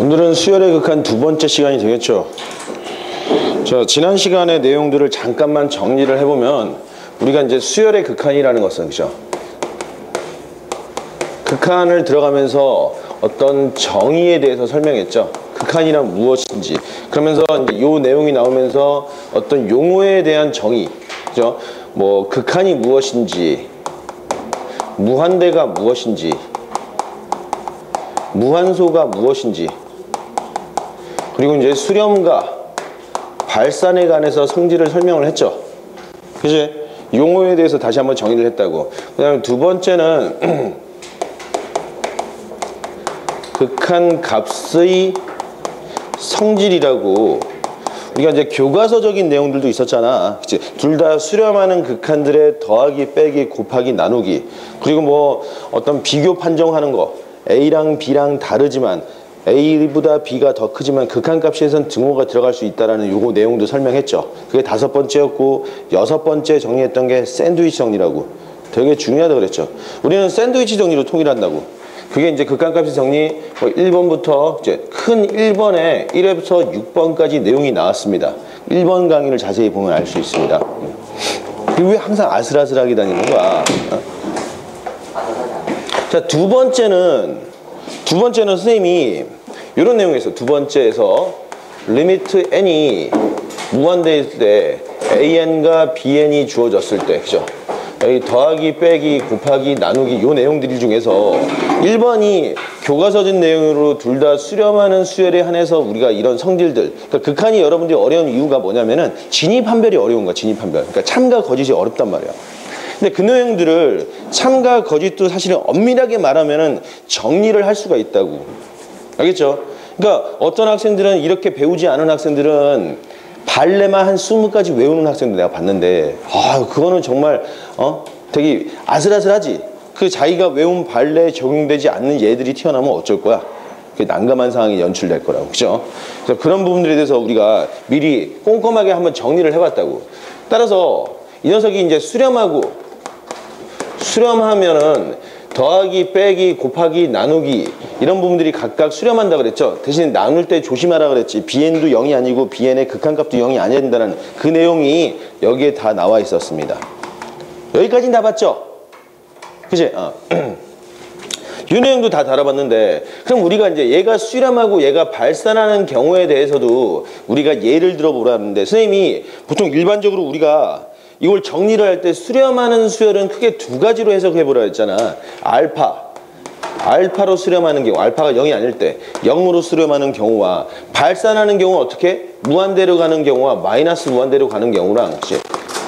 오늘은 수열의 극한 두 번째 시간이 되겠죠. 자, 지난 시간의 내용들을 잠깐만 정리를 해보면 우리가 이제 수열의 극한이라는 것은, 그죠? 극한을 들어가면서 어떤 정의에 대해서 설명했죠. 극한이란 무엇인지. 그러면서 이제 이 내용이 나오면서 어떤 용어에 대한 정의, 그죠? 뭐 극한이 무엇인지, 무한대가 무엇인지, 무한소가 무엇인지, 그리고 이제 수렴과 발산에 관해서 성질을 설명을 했죠. 그치? 용어에 대해서 다시 한번 정의를 했다고. 그 다음에 두 번째는 극한 값의 성질이라고, 우리가 이제 교과서적인 내용들도 있었잖아. 그치? 둘 다 수렴하는 극한들의 더하기, 빼기, 곱하기, 나누기, 그리고 뭐 어떤 비교 판정하는 거, A랑 B랑 다르지만 A보다 B가 더 크지만 극한값에선 등호가 들어갈 수 있다는 요거 내용도 설명했죠. 그게 다섯 번째였고, 여섯 번째 정리했던 게 샌드위치 정리라고. 되게 중요하다 그랬죠. 우리는 샌드위치 정리로 통일한다고. 그게 이제 극한값의 정리, 뭐 1번부터 이제 큰 1번에 1회부터 6번까지 내용이 나왔습니다. 1번 강의를 자세히 보면 알 수 있습니다. 그게 왜 항상 아슬아슬하게 다니는 거야? 자, 두 번째는 선생님이 이런 내용이 있어. 두 번째에서 리미트 n이 무한대일 때 an과 bn이 주어졌을 때, 그죠? 여기 더하기, 빼기, 곱하기, 나누기 요 내용들 중에서 1번이 교과서적 내용으로 둘 다 수렴하는 수열에 한해서 우리가 이런 성질들, 그러니까 극한이 여러분들이 어려운 이유가 뭐냐면은 진입한별이 어려운 거야. 진입한별. 그러니까 참과 거짓이 어렵단 말이야. 근데 그 내용들을 참과 거짓도 사실은 엄밀하게 말하면은 정리를 할 수가 있다고. 알겠죠? 그러니까 어떤 학생들은 이렇게 배우지 않은 학생들은 발레만 한 20가지 외우는 학생도 내가 봤는데, 그거는 정말 되게 아슬아슬하지. 그 자기가 외운 발레에 적용되지 않는 얘들이 튀어나오면 어쩔 거야? 그 난감한 상황이 연출될 거라고. 그죠? 그래서 그런 부분들에 대해서 우리가 미리 꼼꼼하게 한번 정리를 해봤다고. 따라서 이 녀석이 이제 수렴하면은 더하기, 빼기, 곱하기, 나누기 이런 부분들이 각각 수렴한다 그랬죠. 대신 나눌 때 조심하라 그랬지. bn도 0이 아니고 bn의 극한값도 0이 아니어야 된다는 그 내용이 여기에 다 나와 있었습니다. 여기까지는 다 봤죠? 그치? 이 내용도 다 다뤄봤는데, 그럼 우리가 이제 얘가 수렴하고 얘가 발산하는 경우에 대해서도 우리가 예를 들어보라는데, 선생님이 보통 일반적으로 우리가 이걸 정리를 할 때 수렴하는 수열은 크게 두 가지로 해석해보라 했잖아. 알파로 수렴하는 경우, 알파가 0이 아닐 때 0으로 수렴하는 경우와, 발산하는 경우는 어떻게? 무한대로 가는 경우와 마이너스 무한대로 가는 경우랑, 그치?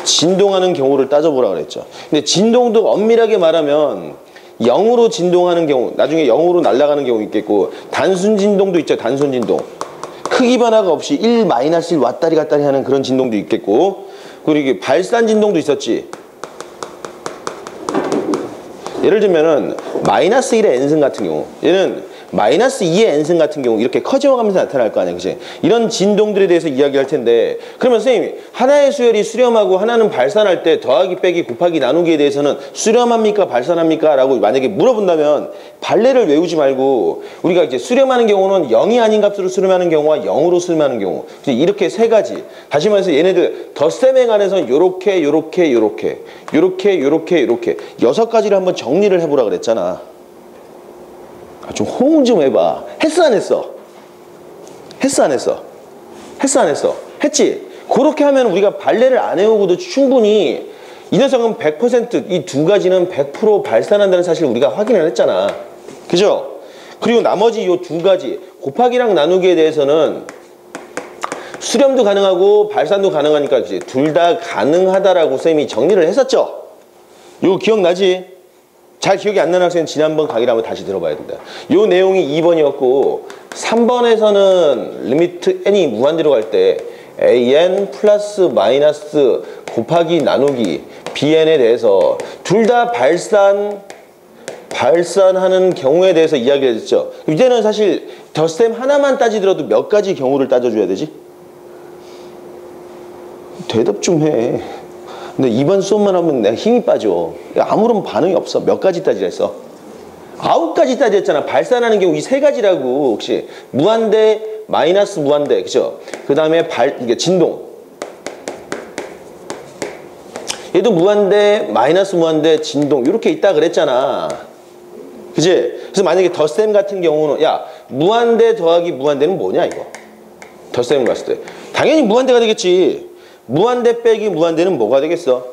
진동하는 경우를 따져보라 그랬죠. 근데 진동도 엄밀하게 말하면 0으로 진동하는 경우, 나중에 0으로 날아가는 경우 있겠고, 단순 진동도 있죠. 단순 진동. 크기 변화가 없이 1, -1 왔다리 갔다리 하는 그런 진동도 있겠고, 그리고 이게 발산 진동도 있었지. 예를 들면은 -1의 n승 같은 경우, 얘는 -2의 n승 같은 경우 이렇게 커져가면서 나타날 거 아니야, 그치? 이런 진동들에 대해서 이야기할 텐데, 그러면 선생님이 하나의 수열이 수렴하고 하나는 발산할 때 더하기, 빼기, 곱하기, 나누기에 대해서는 수렴합니까, 발산합니까? 라고 만약에 물어본다면 발레를 외우지 말고, 우리가 이제 수렴하는 경우는 0이 아닌 값으로 수렴하는 경우와 0으로 수렴하는 경우, 이렇게 세 가지. 다시 말해서 얘네들 덧셈에 관해서는 요렇게 여섯 가지를 한번 정리를 해보라 그랬잖아. 좀 호응 좀 해봐. 했어 안 했어? 했지? 그렇게 하면 우리가 발레를 안 해오고도 충분히 이 녀석은 100%, 이 두 가지는 100% 발산한다는 사실을 우리가 확인을 했잖아. 그죠? 그리고 나머지 이 두 가지, 곱하기랑 나누기에 대해서는 수렴도 가능하고 발산도 가능하니까 둘 다 가능하다라고 쌤이 정리를 했었죠? 이거 기억나지? 잘 기억이 안 나는 학생은 지난번 강의를 한번 다시 들어봐야 된다. 이 내용이 2번이었고, 3번에서는 리미트 n이 무한대로 갈 때 an 플러스 마이너스 곱하기 나누기 bn에 대해서 둘 다 발산하는 경우에 대해서 이야기를 했죠. 이제는 사실 덧셈 하나만 따지더라도 몇 가지 경우를 따져줘야 되지? 대답 좀 해. 근데 이번 수업만 하면 내가 힘이 빠져. 아무런 반응이 없어. 몇 가지 따지라 했어. 아웃까지 따졌잖아. 발산하는 경우 이 세 가지라고. 혹시 무한대, 마이너스 무한대, 그죠? 그 다음에 이게 진동. 얘도 무한대, 마이너스 무한대, 진동 이렇게 있다 그랬잖아. 그지? 그래서 만약에 덧셈 같은 경우는 야 무한대 더하기 무한대는 뭐냐 이거. 덧셈을 봤을 때 당연히 무한대가 되겠지. 무한대 빼기 무한대는 뭐가 되겠어?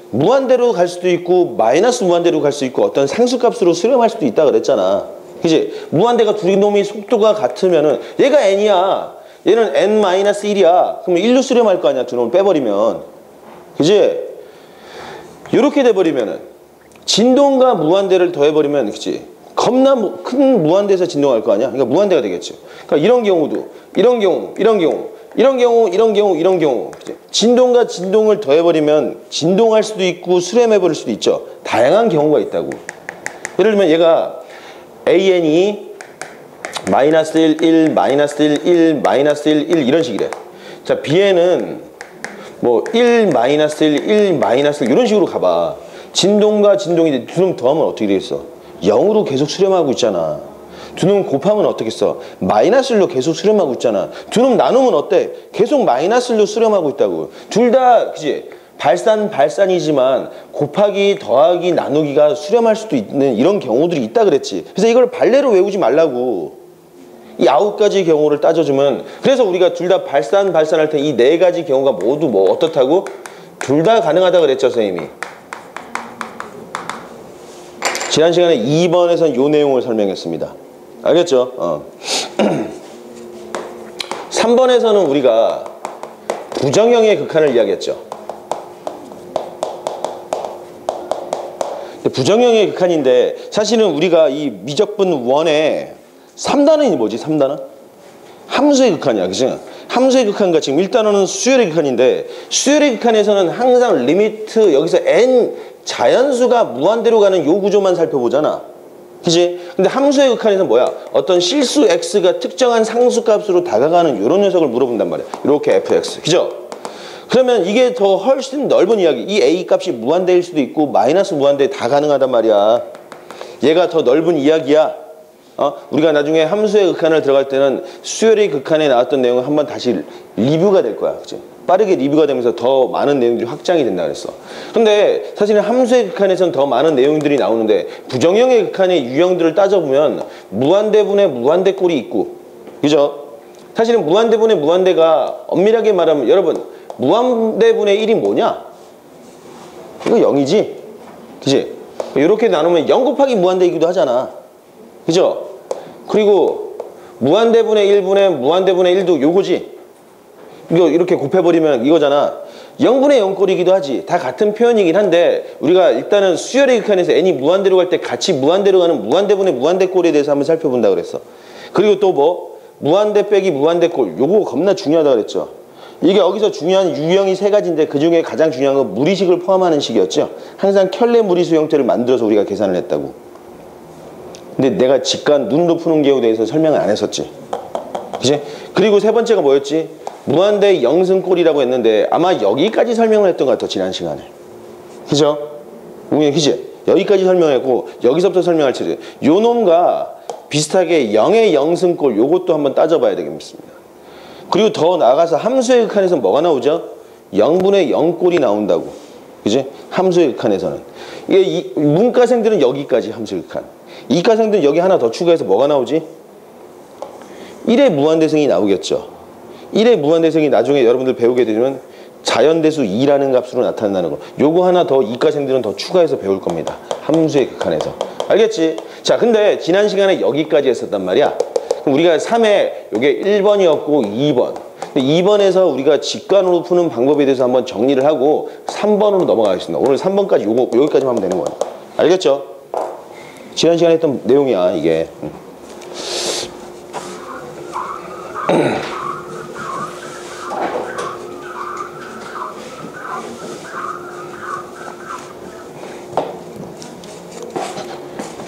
무한대로 갈 수도 있고 마이너스 무한대로 갈 수 있고 어떤 상수값으로 수렴할 수도 있다 그랬잖아. 그지? 무한대가 두 놈이 속도가 같으면은 얘가 n이야. 얘는 n-1이야. 그러면 1로 수렴할 거 아니야. 두 놈을 빼버리면. 그지? 이렇게 돼버리면은 진동과 무한대를 더해버리면 그치? 겁나 큰 무한대에서 진동할 거 아니야? 그러니까 무한대가 되겠죠. 그러니까 이런 경우도 이런 경우 그치? 진동과 진동을 더해버리면 진동할 수도 있고 수렴해버릴 수도 있죠. 다양한 경우가 있다고. 예를 들면 얘가 AN이 마이너스 1, 1, 마이너스 1, 1, 마이너스 1, 1 이런 식이래. 자, BN은 뭐 1, 마이너스 1, 1, 마이너스 1 이런 식으로 가봐. 진동과 진동이 두 놈 더하면 어떻게 되겠어? 0으로 계속 수렴하고 있잖아. 두 놈 곱하면 어떻겠어? 마이너스 1로 계속 수렴하고 있잖아. 두 놈 나누면 어때? 계속 마이너스 1로 수렴하고 있다고. 둘 다 그치? 발산이지만 곱하기, 더하기, 나누기가 수렴할 수도 있는 이런 경우들이 있다 그랬지. 그래서 이걸 발레로 외우지 말라고. 이 9가지 경우를 따져주면 그래서 우리가 둘 다 발산할 때 이 4가지 경우가 모두 뭐 어떻다고? 둘 다 가능하다 그랬죠 선생님이. 지난 시간에 2번에선 요 내용을 설명했습니다. 알겠죠? 3번에서는 우리가 부정형의 극한을 이야기했죠. 부정형의 극한인데 사실은 우리가 이 미적분 1에 3단원이 뭐지? 3단원? 함수의 극한이야. 그치? 함수의 극한과 지금 1단원은 수열의 극한인데 수열의 극한에서는 항상 리미트 여기서 n 자연수가 무한대로 가는 요 구조만 살펴보잖아. 그치? 근데 함수의 극한에서는 뭐야? 어떤 실수 x가 특정한 상수값으로 다가가는 요런 녀석을 물어본단 말이야. 이렇게 fx. 그죠? 그러면 이게 더 훨씬 넓은 이야기. 이 a 값이 무한대일 수도 있고 마이너스 무한대 다 가능하단 말이야. 얘가 더 넓은 이야기야. 우리가 나중에 함수의 극한을 들어갈 때는 수열의 극한에 나왔던 내용을 한번 다시 리뷰가 될 거야. 그치? 빠르게 리뷰가 되면서 더 많은 내용들이 확장이 된다 그랬어. 근데 사실은 함수의 극한에서는 더 많은 내용들이 나오는데 부정형의 극한의 유형들을 따져보면 무한대분의 무한대꼴이 있고, 그죠? 사실은 무한대분의 무한대가 엄밀하게 말하면 여러분 무한대분의 1이 뭐냐? 이거 0이지? 그치? 이렇게 나누면 0 곱하기 무한대이기도 하잖아. 그죠? 그리고 무한대분의 1분의 무한대분의 1도 요거지? 이거 이렇게 곱해버리면 이거잖아. 0분의 0꼴이기도 하지. 다 같은 표현이긴 한데 우리가 일단은 수열의 극한에서 n이 무한대로 갈 때 같이 무한대로 가는 무한대분의 무한대꼴에 대해서 한번 살펴본다 그랬어. 그리고 또 뭐 무한대 빼기 무한대꼴 요거 겁나 중요하다 그랬죠. 이게 여기서 중요한 유형이 3가지인데 그중에 가장 중요한 건 무리식을 포함하는 식이었죠. 항상 켤레 무리수 형태를 만들어서 우리가 계산을 했다고. 근데 내가 직관 눈으로 푸는 경우에 대해서 설명을 안 했었지. 그치? 그리고 3번째가 뭐였지? 무한대 영승꼴이라고 했는데 아마 여기까지 설명을 했던 것 같아 지난 시간에. 그죠? 그치? 여기까지 설명했고 여기서부터 설명할 차례. 요 놈과 비슷하게 0의 영승꼴 요것도 한번 따져봐야 되겠습니다. 그리고 더 나아가서 함수의 극한에서 뭐가 나오죠? 0분의 0꼴이 나온다고. 그지? 함수의 극한에서는. 이게 문과생들은 여기까지 함수의 극한. 이과생들은 여기 하나 더 추가해서 뭐가 나오지? 1의 무한대생이 나오겠죠. 1의 무한대생이 나중에 여러분들 배우게 되면 자연대수 2라는 값으로 나타난다는 거. 요거 하나 더 이과생들은 더 추가해서 배울 겁니다. 함수의 극한에서. 알겠지? 자, 근데 지난 시간에 여기까지 했었단 말이야. 그럼 우리가 3에 요게 1번이었고 2번. 근데 2번에서 우리가 직관으로 푸는 방법에 대해서 한번 정리를 하고 3번으로 넘어가겠습니다. 오늘 3번까지 여기까지만 하면 되는 거야. 알겠죠? 지난 시간에 했던 내용이야, 이게.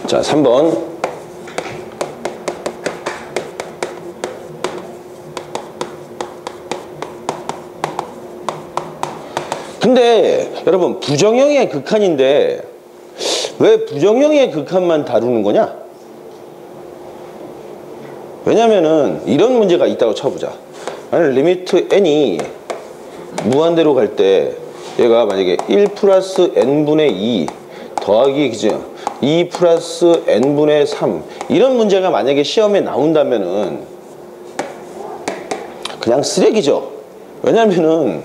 자, 3번. 근데 여러분 부정형의 극한인데 왜 부정형의 극한만 다루는 거냐? 왜냐면은 이런 문제가 있다고 쳐보자. 만약 리미트 n이 무한대로 갈 때 얘가 만약에 1 플러스 n분의 2 더하기 그죠? 2 플러스 n분의 3 이런 문제가 만약에 시험에 나온다면은 그냥 쓰레기죠. 왜냐면은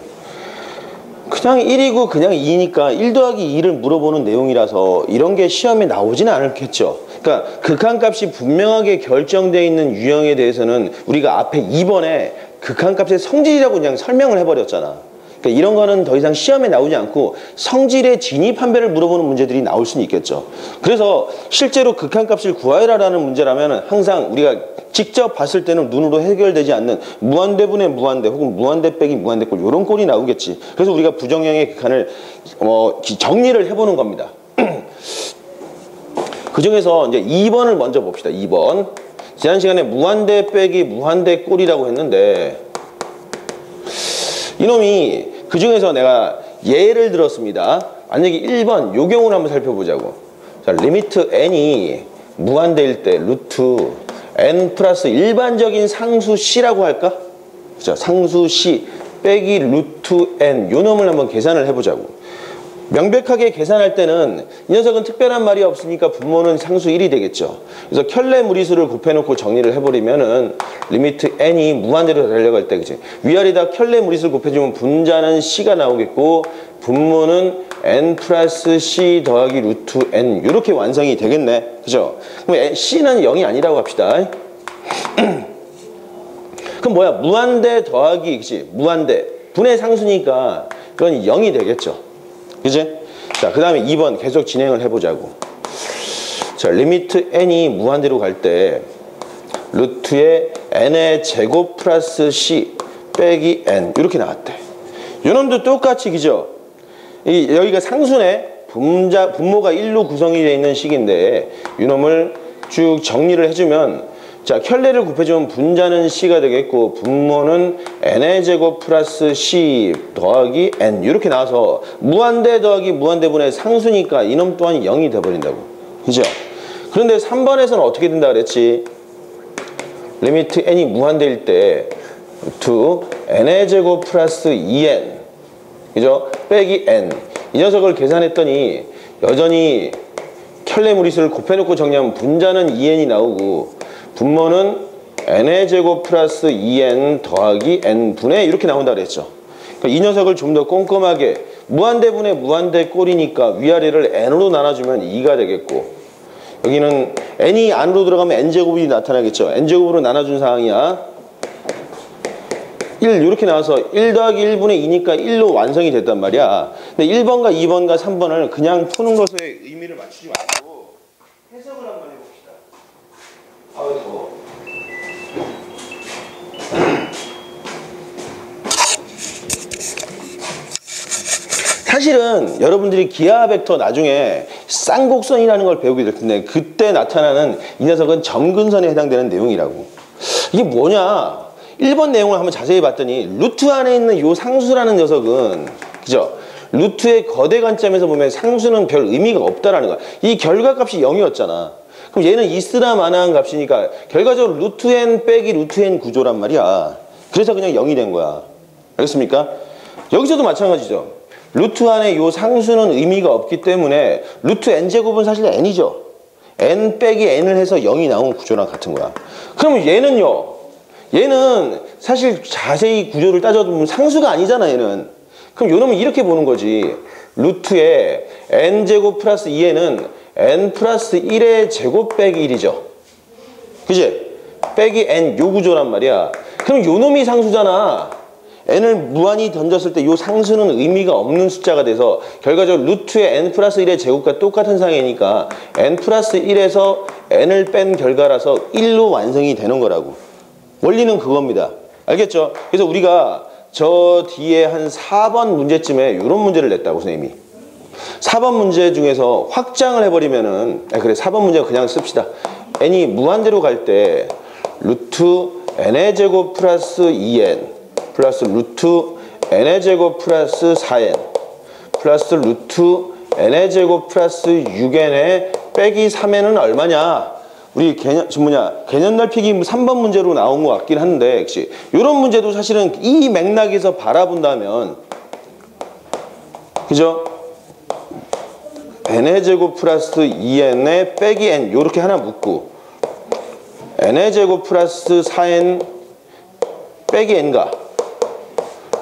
그냥 1이고 그냥 2니까 1 더하기 2를 물어보는 내용이라서 이런 게 시험에 나오지는 않겠죠. 그러니까 극한값이 분명하게 결정되어 있는 유형에 대해서는 우리가 앞에 2번에 극한값의 성질이라고 그냥 설명을 해버렸잖아. 그러니까 이런 거는 더 이상 시험에 나오지 않고 성질의 진입 판별을 물어보는 문제들이 나올 수는 있겠죠. 그래서 실제로 극한값을 구하라라는 문제라면 항상 우리가 직접 봤을 때는 눈으로 해결되지 않는 무한대분의 무한대 혹은 무한대 빼기 무한대꼴 이런 꼴이 나오겠지. 그래서 우리가 부정형의 극한을 정리를 해보는 겁니다. 그 중에서 이제 2번을 먼저 봅시다. 2번. 지난 시간에 무한대 빼기 무한대 꼴이라고 했는데 이놈이 그 중에서 내가 예를 들었습니다. 만약에 1번 요 경우를 한번 살펴보자고. 자, 리미트 n이 무한대일 때 루트 n 플러스 일반적인 상수 c라고 할까? 그죠? 상수 c 빼기 루트 n 요 놈을 한번 계산을 해보자고. 명백하게 계산할 때는 이 녀석은 특별한 말이 없으니까 분모는 상수 1이 되겠죠. 그래서 켤레 무리수를 곱해놓고 정리를 해버리면은 리미트 n이 무한대로 달려갈 때 그치? 위아래다 켤레 무리수를 곱해주면 분자는 c가 나오겠고 분모는 n 플러스 c 더하기 루트 n 이렇게 완성이 되겠네. 그죠? 그럼 c는 0이 아니라고 합시다. 그럼 뭐야? 무한대 더하기 그치? 무한대 분의 상수니까 그건 0이 되겠죠. 그지? 자, 그 다음에 2번 계속 진행을 해보자고. 자, 리미트 n이 무한대로 갈 때 루트의 n의 제곱 플러스 c 빼기 n 이렇게 나왔대. 요놈도 똑같이 그죠? 여기가 상수네. 분모가 1로 구성이 되어 있는 식인데 요놈을 쭉 정리를 해주면 자, 켤레를 곱해주면 분자는 c가 되겠고 분모는 n의 제곱 플러스 c 더하기 n 이렇게 나와서 무한대 더하기 무한대분의 상수니까 이놈 또한 0이 돼버린다고. 그죠? 그런데 3번에서는 어떻게 된다 그랬지? 리미트 n이 무한대일 때 to n의 제곱 플러스 2n 그죠? 빼기 n 이 녀석을 계산했더니 여전히 켤레 무리수를 곱해놓고 정리하면 분자는 2n이 나오고 분모는 n의 제곱 플러스 2n 더하기 n분의 이렇게 나온다 그랬죠. 그러니까 이 녀석을 좀 더 꼼꼼하게 무한대분의 무한대 꼴이니까 위아래를 n으로 나눠주면 2가 되겠고 여기는 n이 안으로 들어가면 n제곱이 나타나겠죠. n제곱으로 나눠준 상황이야. 1 이렇게 나와서 1 더하기 1분의 2니까 1로 완성이 됐단 말이야. 근데 1번과 2번과 3번을 그냥 푸는 것에 의미를 맞추지 말고 해석을 한번 해봅시다. 아이고. 사실은 여러분들이 기하 벡터 나중에 쌍곡선이라는 걸 배우게 될 텐데 그때 나타나는 이 녀석은 점근선에 해당되는 내용이라고. 이게 뭐냐? 1번 내용을 한번 자세히 봤더니 루트 안에 있는 요 상수라는 녀석은 그죠? 루트의 거대 관점에서 보면 상수는 별 의미가 없다라는 거야. 이 결과값이 0이었잖아. 그럼 얘는 있으나 마나한 값이니까 결과적으로 루트 n 빼기 루트 n 구조란 말이야. 그래서 그냥 0이 된 거야. 알겠습니까? 여기서도 마찬가지죠. 루트 안에 요 상수는 의미가 없기 때문에 루트 n제곱은 사실 n이죠. n 빼기 n을 해서 0이 나온 구조랑 같은 거야. 그럼 얘는요. 얘는 사실 자세히 구조를 따져보면 상수가 아니잖아 얘는. 그럼 요놈은 이렇게 보는 거지. 루트에 n제곱 플러스 2n은 n 플러스 1의 제곱 빼기 1이죠. 그치? 빼기 n 요 구조란 말이야. 그럼 요놈이 상수잖아. n을 무한히 던졌을 때 요 상수는 의미가 없는 숫자가 돼서 결과적으로 루트의 n 플러스 1의 제곱과 똑같은 상태니까 n 플러스 1에서 n을 뺀 결과라서 1로 완성이 되는 거라고. 원리는 그겁니다. 알겠죠? 그래서 우리가 저 뒤에 한 4번 문제쯤에 이런 문제를 냈다고 선생님이. 4번 문제 중에서 확장을 해버리면은 그래 4번 문제 그냥 씁시다. n이 무한대로 갈 때 루트 n의 제곱 플러스 2n 플러스 루트 n의 제곱 플러스 4n 플러스 루트 n의 제곱 플러스 6n의 빼기 3n은 얼마냐? 우리 개념 넓히기 3번 문제로 나온 것 같긴 한데, 역시 이런 문제도 사실은 이 맥락에서 바라본다면, 그죠? n의 제곱 플러스 2n의 빼기 n 요렇게 하나 묻고, n의 제곱 플러스 4n 빼기 n가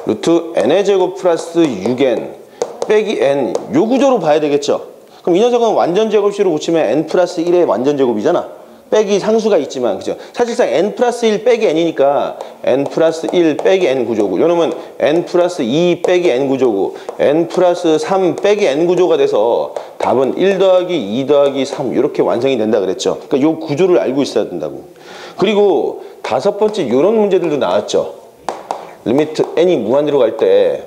루트 n의 제곱 플러스 6n 빼기 n 요 구조로 봐야 되겠죠. 그럼 이 녀석은 완전 제곱식으로 고치면 n 플러스 1의 완전 제곱이잖아. 빼기 상수가 있지만, 그죠? 사실상 n 플러스 1 빼기 n이니까 n 플러스 1 빼기 n 구조고, 요놈은 n 플러스 2 빼기 n 구조고, n 플러스 3 빼기 n 구조가 돼서 답은 1 더하기 2 더하기 3 이렇게 완성이 된다 그랬죠. 그러니까 요 구조를 알고 있어야 된다고. 그리고 다섯 번째 요런 문제들도 나왔죠. 리미트 n이 무한대로 갈 때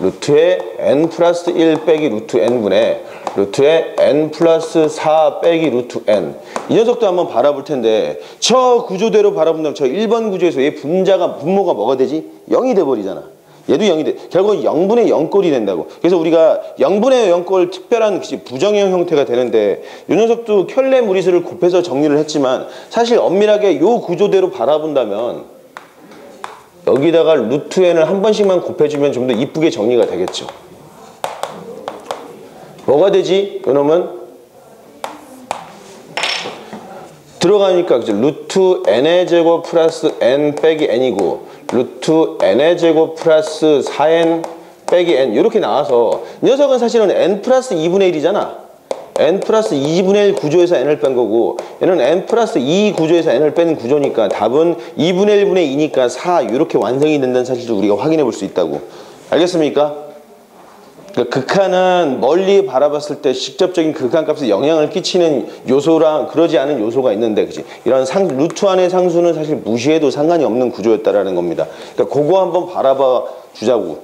루트에 n 플러스 1 빼기 루트 n분의 루트에 n 플러스 4 빼기 루트 n. 이 녀석도 한번 바라볼 텐데, 저 구조대로 바라본다면 저 1번 구조에서 얘 분모가 뭐가 되지? 0이 돼버리잖아. 얘도 0이 돼. 결국 0분의 0꼴이 된다고. 그래서 우리가 0분의 0꼴 특별한 부정형 형태가 되는데, 이 녀석도 켤레 무리수를 곱해서 정리를 했지만, 사실 엄밀하게 이 구조대로 바라본다면 여기다가 루트 n을 한 번씩만 곱해주면 좀 더 이쁘게 정리가 되겠죠. 뭐가 되지? 이놈은 들어가니까 그죠? 루트 n의 제곱 플러스 n 빼기 n이고, 루트 n의 제곱 플러스 4n 빼기 n 이렇게 나와서, 이 녀석은 사실은 n 플러스 2분의 1이잖아. n 플러스 2분의 1 구조에서 n을 뺀 거고, 얘는 n 플러스 2 구조에서 n을 뺀 구조니까 답은 2분의 1분의 2니까 4 이렇게 완성이 된다는 사실도 우리가 확인해 볼 수 있다고. 알겠습니까? 그러니까 극한은 멀리 바라봤을 때 직접적인 극한값에 영향을 끼치는 요소랑 그러지 않은 요소가 있는데, 그치? 이런 루트 안의 상수는 사실 무시해도 상관이 없는 구조였다라는 겁니다. 그러니까 그거 한번 바라봐 주자고.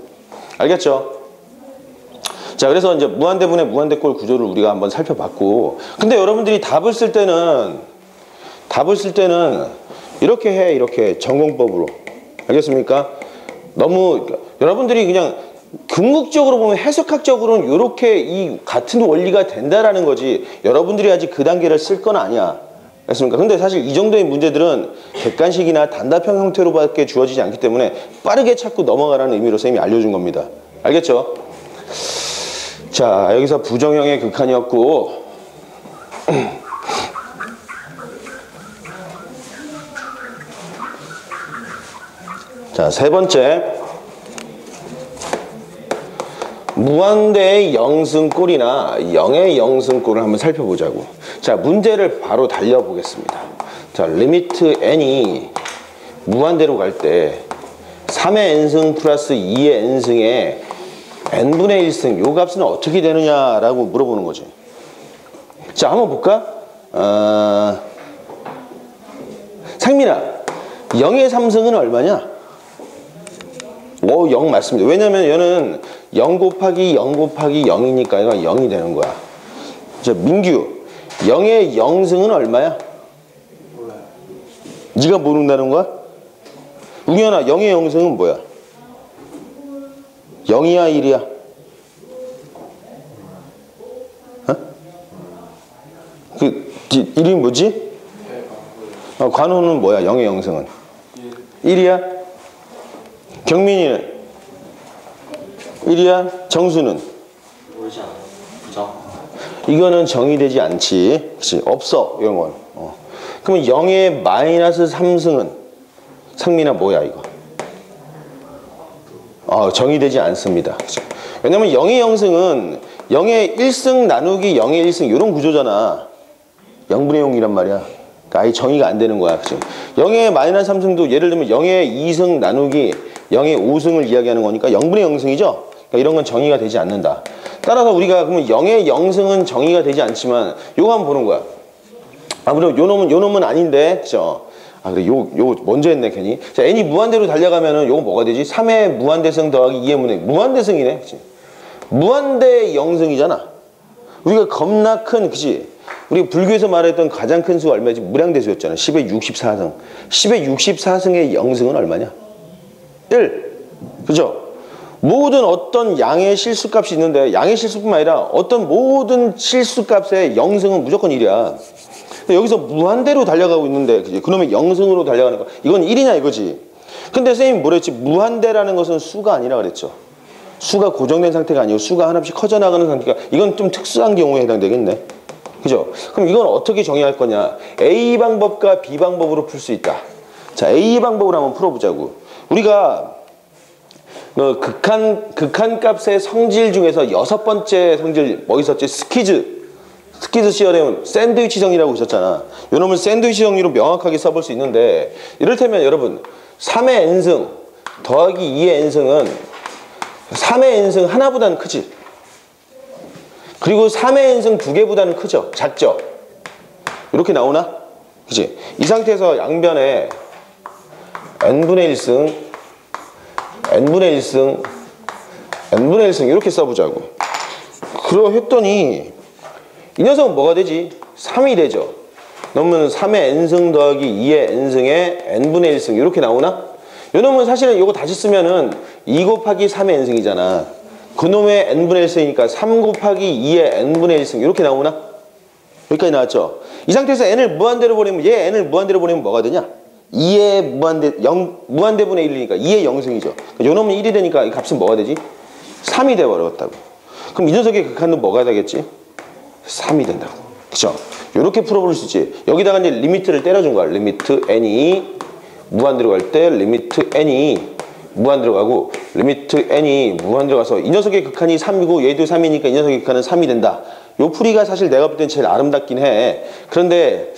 알겠죠? 자, 그래서 이제 무한대분의 무한대꼴 구조를 우리가 한번 살펴봤고, 근데 여러분들이 답을 쓸 때는 이렇게 해. 이렇게 전공법으로. 알겠습니까? 너무 여러분들이 그냥 궁극적으로 보면 해석학적으로는 이렇게 이 같은 원리가 된다라는 거지, 여러분들이 아직 그 단계를 쓸 건 아니야. 알겠습니까? 근데 사실 이 정도의 문제들은 객관식이나 단답형 형태로밖에 주어지지 않기 때문에 빠르게 찾고 넘어가라는 의미로 선생님이 알려준 겁니다. 알겠죠? 자, 여기서 부정형의 극한이었고, 자, 세 번째, 무한대의 영승꼴이나 0의 영승꼴을 한번 살펴보자고. 자, 문제를 바로 달려보겠습니다. 자, 리미트 n이 무한대로 갈 때 3의 n승 플러스 2의 n승에 n분의 1승 요 값은 어떻게 되느냐라고 물어보는 거지. 자, 한번 볼까? 상민아, 0의 3승은 얼마냐? 0 맞습니다. 왜냐면 얘는 0 곱하기 0 곱하기 0이니까 이건 0이 되는 거야. 자, 민규, 0의 0승은 얼마야? 몰라요. 네가 모른다는 거야? 우기현아, 0의 0승은 뭐야? 0이야 1이야? 어? 그 이름이 뭐지? 관호는 뭐야? 0의 0승은 1이야? 경민이는 1이야? 정수는? 모르지 않아요. 부정. 이거는 정의되지 않지. 그치? 없어 이런 건. 그러면 0의 마이너스 3승은? 상민아 뭐야 이거? 정의되지 않습니다. 그치? 왜냐면 0의 0승은 0의 1승 나누기 0의 1승 이런 구조잖아. 0분의 0이란 말이야. 그러니까 아예 정의가 안 되는 거야. 그치? 0의 마이너스 3승도 예를 들면 0의 2승 나누기 0의 5승을 이야기하는 거니까 0분의 0승이죠? 그러니까 이런 건 정의가 되지 않는다. 따라서 우리가 그러면 0의 0승은 정의가 되지 않지만 요거 한번 보는 거야. 그럼 요 놈은 아닌데, 그죠? 그래, 요 먼저 했네, 괜히. 자, n이 무한대로 달려가면은 요거 뭐가 되지? 3의 무한대승 더하기 2의 무한대. 무한대승이네, 그치? 무한대 0승이잖아. 우리가 겁나 큰, 그치? 우리 불교에서 말했던 가장 큰 수가 얼마지? 무량대수였잖아. 10의 64승. 10의 64승의 0승은 얼마냐? 1. 그죠? 모든 어떤 양의 실수값이 있는데 양의 실수뿐만 아니라 어떤 모든 실수값의 영승은 무조건 1이야. 여기서 무한대로 달려가고 있는데 그지? 그놈의 영승으로 달려가는 거 이건 1이냐 이거지. 근데 선생님이 뭐랬지? 무한대라는 것은 수가 아니라 그랬죠. 수가 고정된 상태가 아니고 수가 하나씩 커져나가는 상태가 이건 좀 특수한 경우에 해당되겠네. 그죠? 그럼 이건 어떻게 정의할 거냐? A 방법과 B 방법으로 풀 수 있다. 자, A 방법으로 한번 풀어보자고. 우리가 극한값의 성질 중에서 6번째 성질 뭐 있었지? 스키즈 시어렘은 샌드위치정리라고 있었잖아. 요놈을 샌드위치 정리로 명확하게 써볼 수 있는데 이를테면 여러분 3의 n승 더하기 2의 n승은 3의 n승 하나보다는 크지. 그리고 3의 n승 2개보다는 크죠. 작죠. 이렇게 나오나? 그치? 이 상태에서 양변에 n분의 1승 n분의 1승 n분의 1승 이렇게 써보자고. 그러했더니 이 녀석은 뭐가 되지? 3이 되죠. 그러면 3의 n승 더하기 2의 n승의 n분의 1승 이렇게 나오나? 요놈은 사실은 이거 다시 쓰면은 2 곱하기 3의 n승이잖아. 그놈의 n분의 1승이니까 3 곱하기 2의 n분의 1승 이렇게 나오나? 여기까지 나왔죠? 이 상태에서 n을 무한대로 보내면 얘 n을 무한대로 보내면 뭐가 되냐? 2의 무한대분의 1이니까 2의 0승이죠. 요놈은 1이 되니까 이 값은 뭐가 되지? 3이 돼버렸다고. 그럼 이 녀석의 극한은 뭐가 되겠지? 3이 된다고. 그쵸? 요렇게 풀어볼 수 있지. 여기다가 이제 리미트를 때려준 거야. 리미트 n이 무한대로 갈 때 리미트 n이 무한대로 가고 리미트 n이 무한대로 가서 이 녀석의 극한이 3이고 얘도 3이니까 이 녀석의 극한은 3이 된다. 요 풀이가 사실 내가 볼 땐 제일 아름답긴 해. 그런데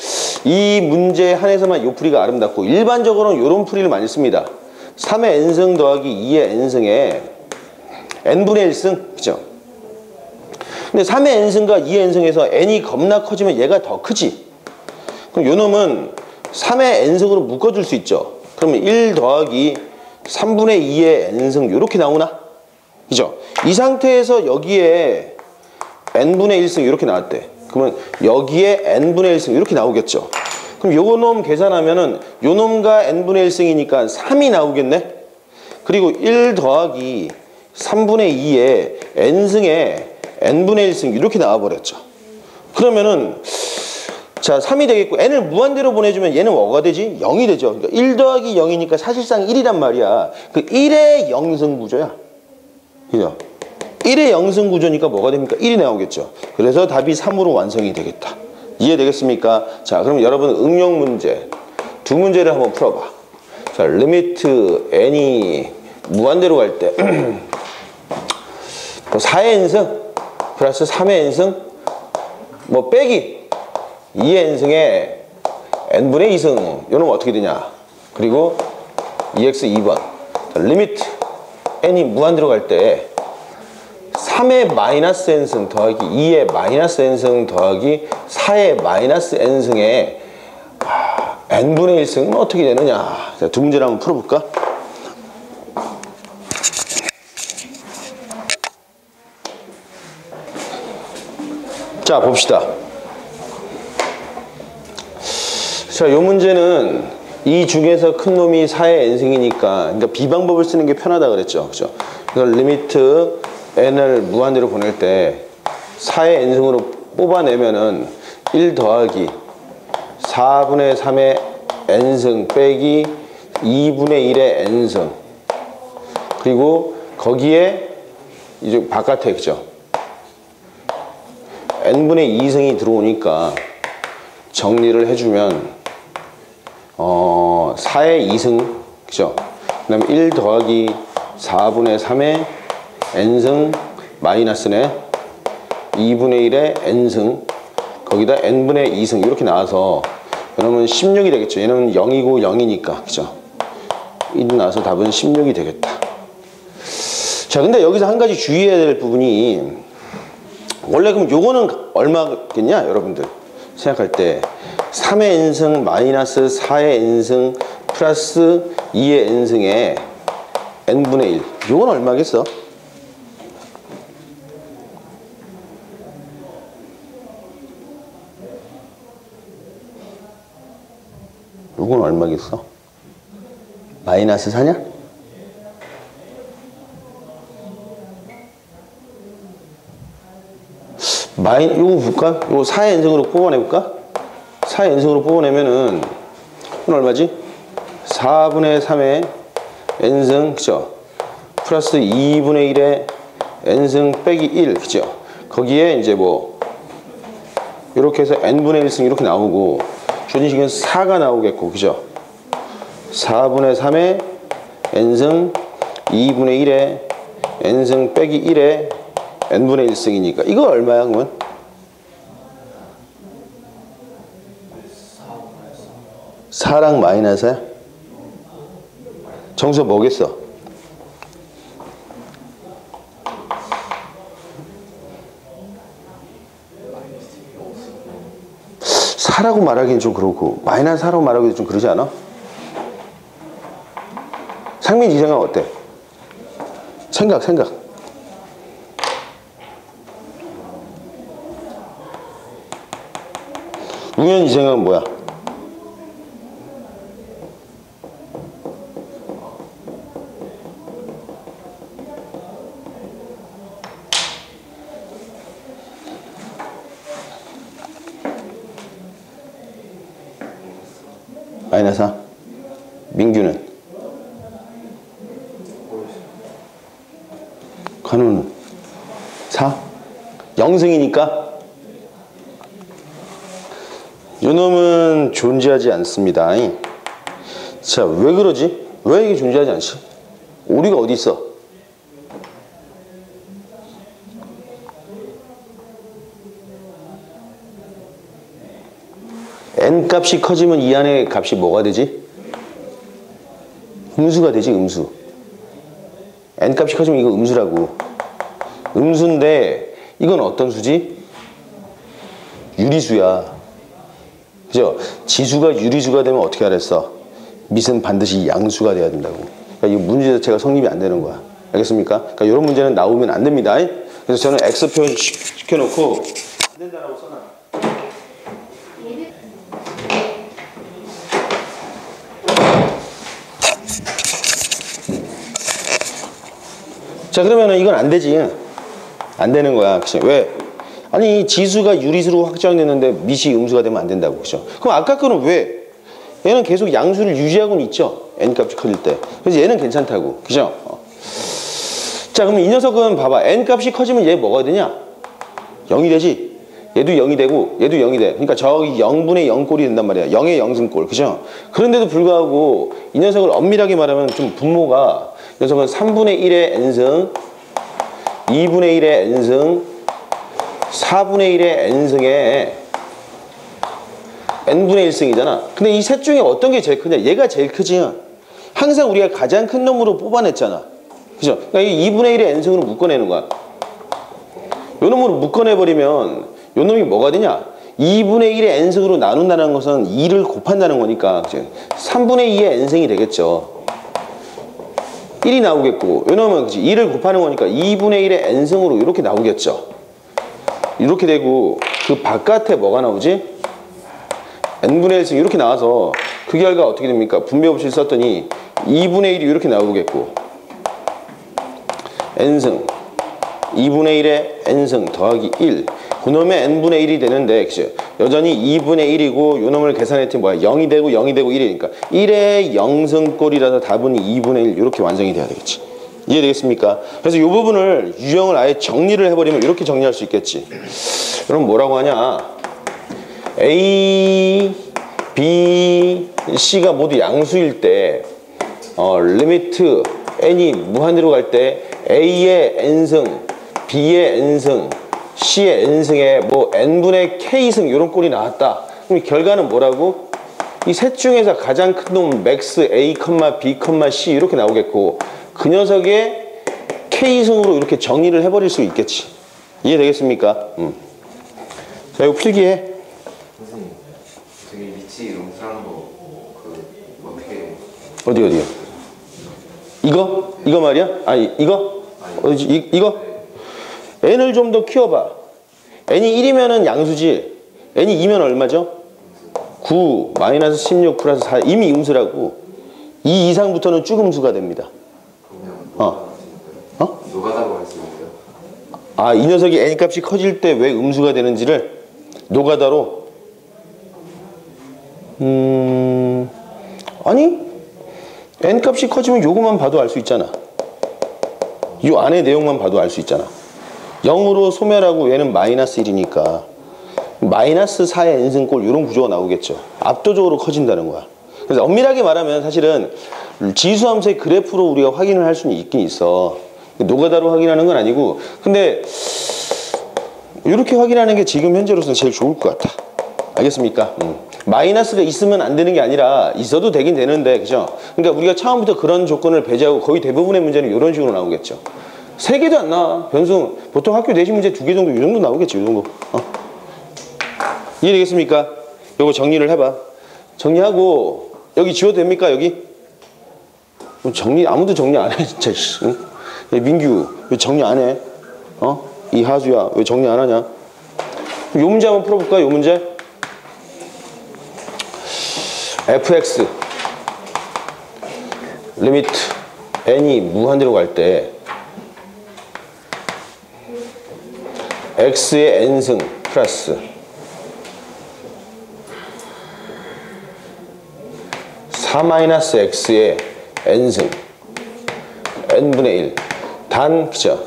이 문제에 한해서만 요 풀이가 아름답고 일반적으로는 요런 풀이를 많이 씁니다. 3의 n승 더하기 2의 n승에 n분의 1승. 그죠? 근데 3의 n승과 2의 n승에서 n이 겁나 커지면 얘가 더 크지. 그럼 요 놈은 3의 n승으로 묶어줄 수 있죠. 그러면 1 더하기 3분의 2의 n승 이렇게 나오나? 그죠? 이 상태에서 여기에 n분의 1승 이렇게 나왔대. 그러면 여기에 n분의 1승 이렇게 나오겠죠. 그럼 요 놈 계산하면은 요 놈과 n분의 1승이니까 3이 나오겠네. 그리고 1 더하기 3분의 2의 n승에 n분의 1승 이렇게 나와버렸죠. 그러면은 자 3이 되겠고 n을 무한대로 보내주면 얘는 뭐가 되지? 0이 되죠. 그러니까 1 더하기 0이니까 사실상 1이란 말이야. 그 1의 0승 구조야. 그죠? 1의 0승 구조니까 뭐가 됩니까? 1이 나오겠죠. 그래서 답이 3으로 완성이 되겠다. 이해되겠습니까? 자, 그럼 여러분 응용 문제 두 문제를 한번 풀어봐. 자, 리미트 n이 무한대로 갈 때 4의 n승 플러스 3의 n승 뭐 빼기 2의 n승에 n분의 2승 이놈은 어떻게 되냐? 그리고 2x 2번 리미트 n이 무한대로 갈 때 3의 마이너스 n승 더하기 2의 마이너스 n승 더하기 4의 마이너스 n승에 n분의 1승은 어떻게 되느냐? 자, 두 문제를 한번 풀어볼까? 자, 봅시다. 자, 요 문제는 이 중에서 큰 놈이 4의 n승이니까 그러니까 비방법을 쓰는 게 편하다 그랬죠. 그죠? 그래서 리미트 n을 무한대로 보낼 때 4의 n승으로 뽑아내면은 1 더하기 4분의 3의 n승 빼기 2분의 1의 n승 그리고 거기에 이제 바깥에 그죠? n분의 2승이 들어오니까 정리를 해주면 4의 2승 그죠? 그 다음에 1 더하기 4분의 3의 n승 마이너스네 2분의 1의 n승 거기다 n분의 2승 이렇게 나와서 그러면 16이 되겠죠. 얘는 0이고 0이니까 그죠? 1이 나와서 답은 16이 되겠다. 자, 근데 여기서 한 가지 주의해야 될 부분이 원래 그럼 요거는 얼마겠냐 여러분들 생각할 때 3의 n승 마이너스 4의 n승 플러스 2의 n승에 n분의 1 요건 얼마겠어? 요건 얼마겠어? 마이너스 4냐? 요거 볼까? 요거 4의 n승으로 뽑아내볼까? 4의 n승으로 뽑아내면은 이건 얼마지? 4분의 3의 n승, 그죠? 플러스 2분의 1의 n승 빼기 1, 그죠? 거기에 이제 뭐 이렇게 해서 n분의 1승 이렇게 나오고 주어진 식은 4가 나오겠고, 그죠? 4분의 3의 n승 2분의 1의 n승 빼기 1의 n분의 1승이니까 이거 얼마야 그러면? 4랑 마이너스야? 정수가 뭐겠어? 4라고 말하기는 좀 그렇고 마이너스 4라고 말하기도 좀 그러지 않아? 상민 이 생각 어때? 생각 우연 이 생각은 뭐야? 마이너스 4. 민규는? 간호는? 4? 0승이니까? 요놈은 존재하지 않습니다. 자, 왜 그러지? 왜 이게 존재하지 않지? 오류가 어디 있어? n 값이 커지면 이 안에 값이 뭐가 되지? 음수가 되지, 음수. n 값이 커지면 이거 음수라고. 음수인데 이건 어떤 수지? 유리수야. 그죠? 지수가 유리수가 되면 어떻게 하랬어? 밑은 반드시 양수가 돼야 된다고. 그러니까 이 문제 자체가 성립이 안 되는 거야. 알겠습니까? 그러니까 이런 문제는 나오면 안 됩니다. 그래서 저는 x 표현 시켜놓고 안 된다라고 써놔. 자, 그러면은 이건 안 되지. 안 되는 거야. 그치? 왜? 아니, 지수가 유리수로 확정됐는데 밑이 음수가 되면 안 된다고. 그죠? 그럼 아까 거는 왜? 얘는 계속 양수를 유지하고는 있죠. n 값이 커질 때. 그래서 얘는 괜찮다고. 그죠? 자, 그럼 이 녀석은 봐봐. n 값이 커지면 얘 뭐가 되냐? 0이 되지? 얘도 0이 되고 얘도 0이 돼. 그러니까 저기 0분의 0꼴이 된단 말이야. 0의 0승꼴. 그죠? 그런데도 불구하고 이 녀석을 엄밀하게 말하면 좀 분모가 이 녀석은 3분의 1의 n승, 2분의 1의 n승, 4분의 1의 n승에 n분의 1승이잖아. 근데 이 셋 중에 어떤 게 제일 크냐? 얘가 제일 크지. 항상 우리가 가장 큰 놈으로 뽑아냈잖아. 그죠? 그러니까 이 2분의 1의 n승으로 묶어내는 거야. 요 놈으로 묶어내버리면 요 놈이 뭐가 되냐? 2분의 1의 n승으로 나눈다는 것은 2를 곱한다는 거니까 3분의 2의 n승이 되겠죠. 1이 나오겠고 요 놈은 2를 곱하는 거니까 2분의 1의 n승으로 이렇게 나오겠죠. 이렇게 되고 그 바깥에 뭐가 나오지? n분의 1승 이렇게 나와서 그 결과 어떻게 됩니까? 분배법칙 썼더니 2분의 1이 이렇게 나오겠고 n승 2분의 1의 n승 더하기 1 그놈의 n분의 1이 되는데 그치? 여전히 2분의 1이고 요놈을 계산했더니 뭐야? 0이 되고 0이 되고 1이니까 1의 0승꼴이라서 답은 2분의 1 이렇게 완성이 돼야 되겠지. 이해되겠습니까? 그래서 이 부분을 유형을 아예 정리를 해버리면 이렇게 정리할 수 있겠지. 그럼 뭐라고 하냐? A, B, C가 모두 양수일 때 리미트 n이 무한대로 갈 때 A의 n승, B의 n승, C의 n승에 뭐 n분의 k승 이런 꼴이 나왔다. 그럼 이 결과는 뭐라고? 이 셋 중에서 가장 큰 놈 맥스 A, B, C 이렇게 나오겠고 그 녀석의 k승으로 이렇게 정리를 해버릴 수 있겠지. 이해되겠습니까? 자, 이거 필기해. 선생님, 저기 위치 음수라는 거 어떻게? 어디요? 이거 말이야? 아니 이거? 어디지? 이거? n을 좀 더 키워봐. n이 1이면은 양수지. n이 2면 얼마죠? 9 마이너스 16 플러스 4 이미 음수라고. 2 이상부터는 쭉 음수가 됩니다. 그러면 노가다고 할 수 있어요? 아, 이 녀석이 n 값이 커질 때 왜 음수가 되는지를 노가다로 아니 n 값이 커지면 요거만 봐도 알 수 있잖아. 요 안에 내용만 봐도 알 수 있잖아. 0으로 소멸하고 얘는 마이너스 1이니까 마이너스 4의 n승꼴 이런 구조가 나오겠죠. 압도적으로 커진다는 거야. 그래서 엄밀하게 말하면 사실은 지수함수의 그래프로 우리가 확인을 할 수는 있긴 있어. 노가다로 확인하는 건 아니고, 근데 이렇게 확인하는 게 지금 현재로서는 제일 좋을 것 같아. 알겠습니까? 마이너스가 있으면 안 되는 게 아니라 있어도 되긴 되는데, 그죠? 그러니까 우리가 처음부터 그런 조건을 배제하고 거의 대부분의 문제는 이런 식으로 나오겠죠. 3개도 안 나와. 변수 보통 학교 내신 문제 2개 정도, 이 정도 나오겠지. 이 정도. 이해되겠습니까? 요거 정리를 해봐. 정리하고 여기 지워도 됩니까? 여기? 정리 아무도 정리 안 해 진짜. 응? 야, 민규 왜 정리 안 해? 이 하수야 왜 정리 안 하냐? 요 문제 한번 풀어볼까? 요 문제 fx 리미트 n이 무한대로 갈 때 x의 n승 플러스 4-x의 n승 n분의 1 단, 그죠?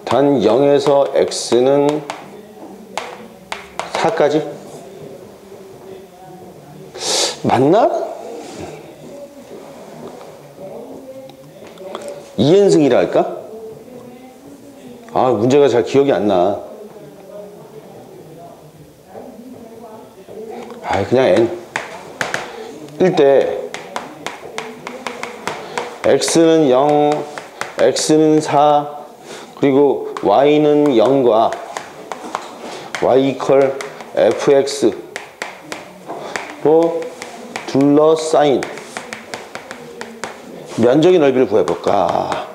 단 0에서 x는 4까지? 맞나? 2n승이라 할까? 아, 문제가 잘 기억이 안 나. 아, 그냥 n. 일 때 x는 0, x는 4, 그리고 y는 0과 y 이퀄 fx 로 둘러싸인 면적의 넓이를 구해볼까.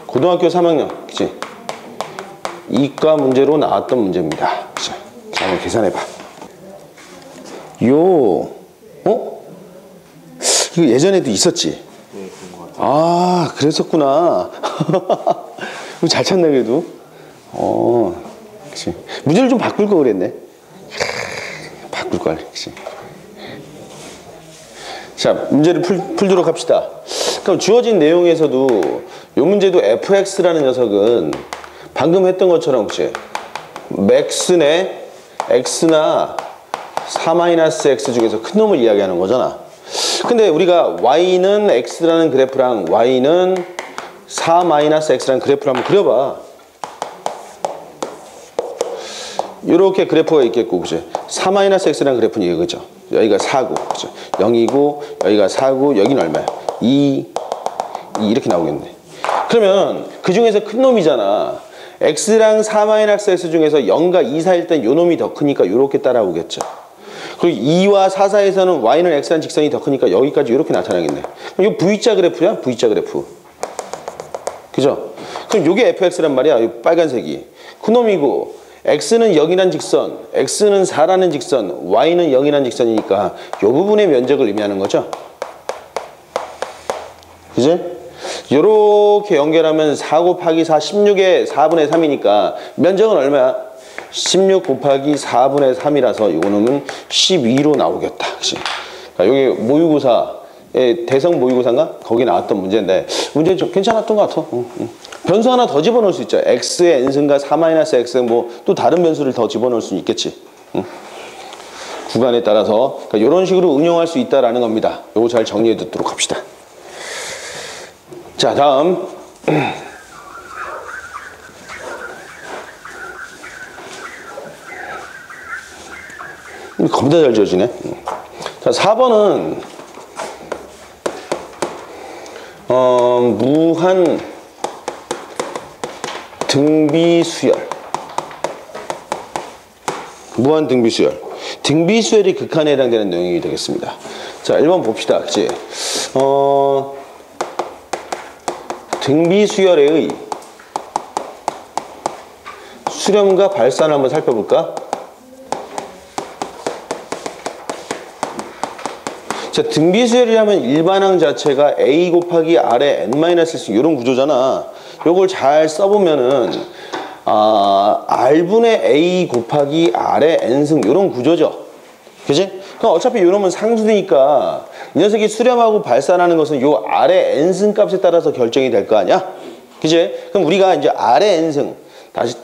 고등학교 3학년, 그치? 이과 문제로 나왔던 문제입니다. 그치? 자, 한번 계산해봐. 이거 예전에도 있었지? 네, 그런 것 같아요. 아, 그랬었구나. 잘 찾네, 그래도. 그치. 문제를 좀 바꿀 걸 그랬네. 바꿀 걸, 그치. 자, 문제를 풀도록 합시다. 그럼 주어진 내용에서도 요 문제도 fx라는 녀석은 방금 했던 것처럼, 그치. 맥스네, x나 4-x 중에서 큰 놈을 이야기하는 거잖아. 근데 우리가 y는 x라는 그래프랑 y는 4-x라는 그래프를 한번 그려봐. 이렇게 그래프가 있겠고, 그죠? 4-x라는 그래프는 이거죠. 여기가 4고, 그죠? 0이고, 여기가 4고, 여기는 얼마야? 2 이렇게 나오겠네. 그러면 그 중에서 큰 놈이잖아. x랑 4-x 중에서 0과 2 사이일 땐 요 놈이 더 크니까 이렇게 따라오겠죠. 그리고 2와 4 사이에서는 y는 x라는 직선이 더 크니까 여기까지 이렇게 나타나겠네. 그럼 이거 V자 그래프야? V자 그래프. 그죠? 그럼 이게 fx란 말이야. 이 빨간색이. 그놈이고 x는 0이란 직선, x는 4라는 직선, y는 0이란 직선이니까 이 부분의 면적을 의미하는 거죠. 그지? 요렇게 연결하면 4 곱하기 4, 16의 4분의 3이니까 면적은 얼마야? 16 곱하기 4분의 3이라서 이거는 12로 나오겠다. 그치? 그러니까 여기 모의고사, 대성 모의고사인가? 거기 나왔던 문제인데 문제 좀 괜찮았던 것 같아. 변수 하나 더 집어넣을 수 있죠. x의 n승과 4-x 뭐 또 다른 변수를 더 집어넣을 수 있겠지. 구간에 따라서 그러니까 이런 식으로 응용할 수 있다라는 겁니다. 요거 잘 정리해 두도록 합시다. 자, 다음 겁나 잘 지어지네. 자, 4번은 무한 등비수열. 무한 등비수열. 등비수열이 극한에 해당되는 내용이 되겠습니다. 자, 1번 봅시다. 그치? 등비수열의 수렴과 발산을 한번 살펴볼까? 자, 등비수열이라면 일반항 자체가 a 곱하기 r의 n-1승 이런 구조잖아. 요걸 잘 써보면은 R분의 A 곱하기 R의 N승 요런 구조죠. 그치? 그럼 어차피 요놈은 상수니까 이 녀석이 수렴하고 발산하는 것은 요 R의 N승 값에 따라서 결정이 될 거 아니야? 그치? 그럼 우리가 이제 R의 N승 다시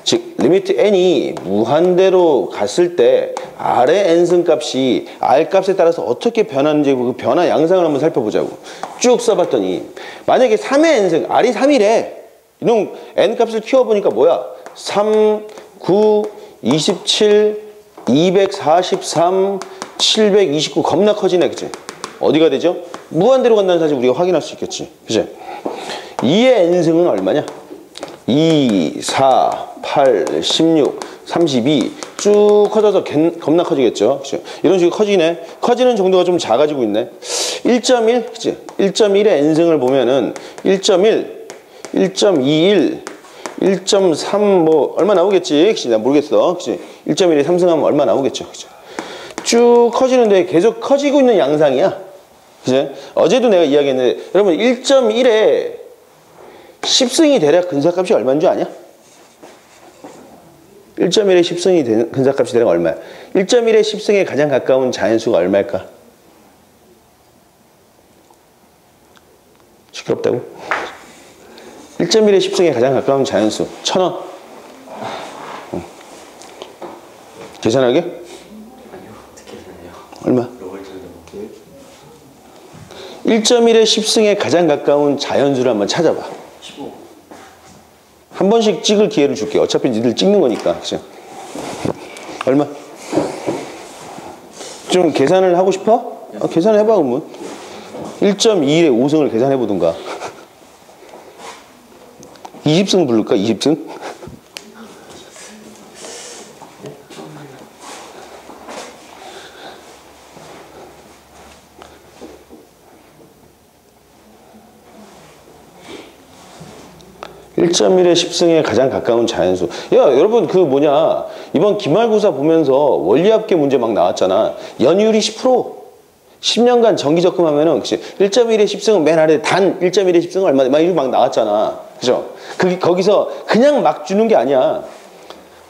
즉 리미트 n이 무한대로 갔을 때 R의 n승 값이 R 값에 따라서 어떻게 변하는지 그 변화 양상을 한번 살펴보자고. 쭉 써봤더니 만약에 3의 n승 R이 3이래. 이놈 n 값을 키워보니까 뭐야? 3, 9, 27, 243, 729 겁나 커지네. 그치? 어디가 되죠? 무한대로 간다는 사실 우리가 확인할 수 있겠지. 그치? 2의 n승은 얼마냐? 2, 4, 8, 16, 32 쭉 커져서 겁나 커지겠죠. 그치? 이런 식으로 커지네. 커지는 정도가 좀 작아지고 있네. 1.1, 그치? 1.1의 n승을 보면은 1.1, 1.21, 1.3 뭐 얼마 나오겠지? 그치? 나 모르겠어. 그치? 1.1에 3승하면 얼마 나오겠죠. 그치? 쭉 커지는데 계속 커지고 있는 양상이야. 그치? 어제도 내가 이야기했는데 여러분 1.1에 10승이 대략 근사값이 얼마인 줄 아냐? 1.1의 10승이 근사값이 대략 얼마야? 1.1의 10승에 가장 가까운 자연수가 얼마일까? 시끄럽다고? 1.1의 10승에 가장 가까운 자연수 1,000원. 계산하게? 아니요. 어떻게 계산해요? 얼마? 1.1의 10승에 가장 가까운 자연수를 한번 찾아봐. 15. 한 번씩 찍을 기회를 줄게. 어차피 니들 찍는 거니까. 그죠? 얼마? 좀 계산을 하고 싶어? 계산을 해봐, 그러면. 1.21의 5승을 계산해 보든가. 20승 부를까? 20승? (1.1의 10승에 가장 가까운 자연수). 야, 여러분 그 뭐냐 이번 기말고사 보면서 원리합계 문제 막 나왔잖아. 연이율이 10%. 10년간 정기 적금하면은 1.1의 10승은 맨 아래 단 1.1의 10승은 얼마 막 이렇게 막 나왔잖아. 그죠? 거기서 그냥 막 주는 게 아니야.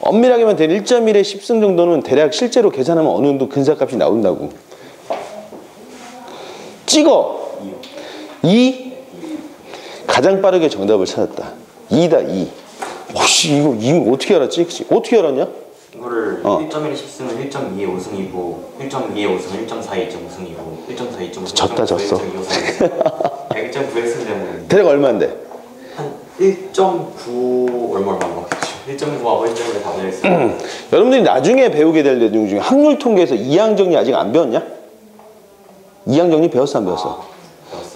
엄밀하게만 된 1.1의 10승 정도는 대략 실제로 계산하면 어느 정도 근사값이 나온다고. 찍어. 2. 가장 빠르게 정답을 찾았다. 2다 2. 혹시 이거 어떻게 알았지? 그치? 어떻게 알았냐? 이거를 1.1의 10승은 1.2의 5승이고 1.2의 5승은 1.4의 2.5승이고 1.4의 2.5승은 졌다 졌어. 1.9의 승자는 대략 얼마인데? 한 1.9 얼마 나왔겠죠. 1.9하고 1.1을 다 배웠어요. 여러분들이 나중에 배우게 될 내용 중에 확률 통계에서 이항 정리 아직 안 배웠냐? 이항 정리 배웠어 안 배웠어?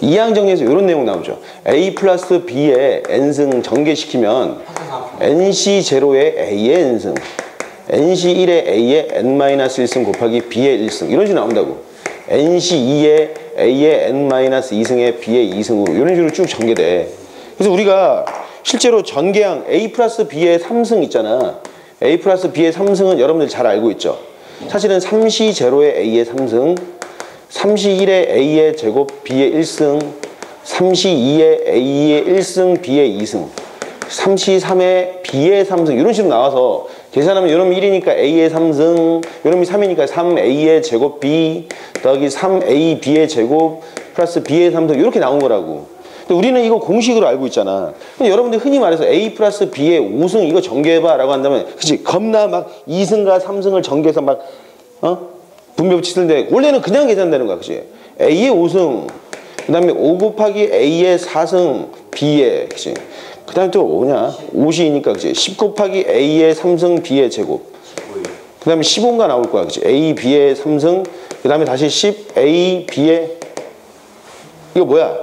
이항 정리에서 이런 내용 나오죠. A 플러스 B의 n승 전개시키면 NC0의 A의 n승, NC1의 A의 n-1승 곱하기 B의 1승 이런 식으로 나온다고. NC2의 A의 n-2승의 B의 2승으로 이런 식으로 쭉 전개돼. 그래서 우리가 실제로 전개항 A 플러스 B의 3승 있잖아. A 플러스 B의 3승은 여러분들 잘 알고 있죠. 사실은 3C0의 A의 3승, 3C1의 A의 제곱 B의 1승, 3C2의 A의 1승 B의 2승, 3C3의 B의 3승 이런 식으로 나와서 계산하면 요놈이 1이니까 A의 3승, 요놈이 3이니까 3A의 제곱 B 더하기 3A B의 제곱 플러스 B의 3승 이렇게 나온 거라고. 근데 우리는 이거 공식으로 알고 있잖아. 근데 여러분들 흔히 말해서 A 플러스 B의 5승 이거 전개해봐 라고 한다면 그치 겁나 막 2승과 3승을 전개해서 막 분배 치는데 원래는 그냥 계산되는 거야. 그치? A의 5승 그 다음에 5 곱하기 A의 4승 B의 그치? 그 다음에 또 뭐냐 50이니까 그치? 10 곱하기 A의 3승 B의 제곱 그 다음에 15가 나올 거야. 그치? A, B의 3승 그 다음에 다시 10 A, B의 이거 뭐야?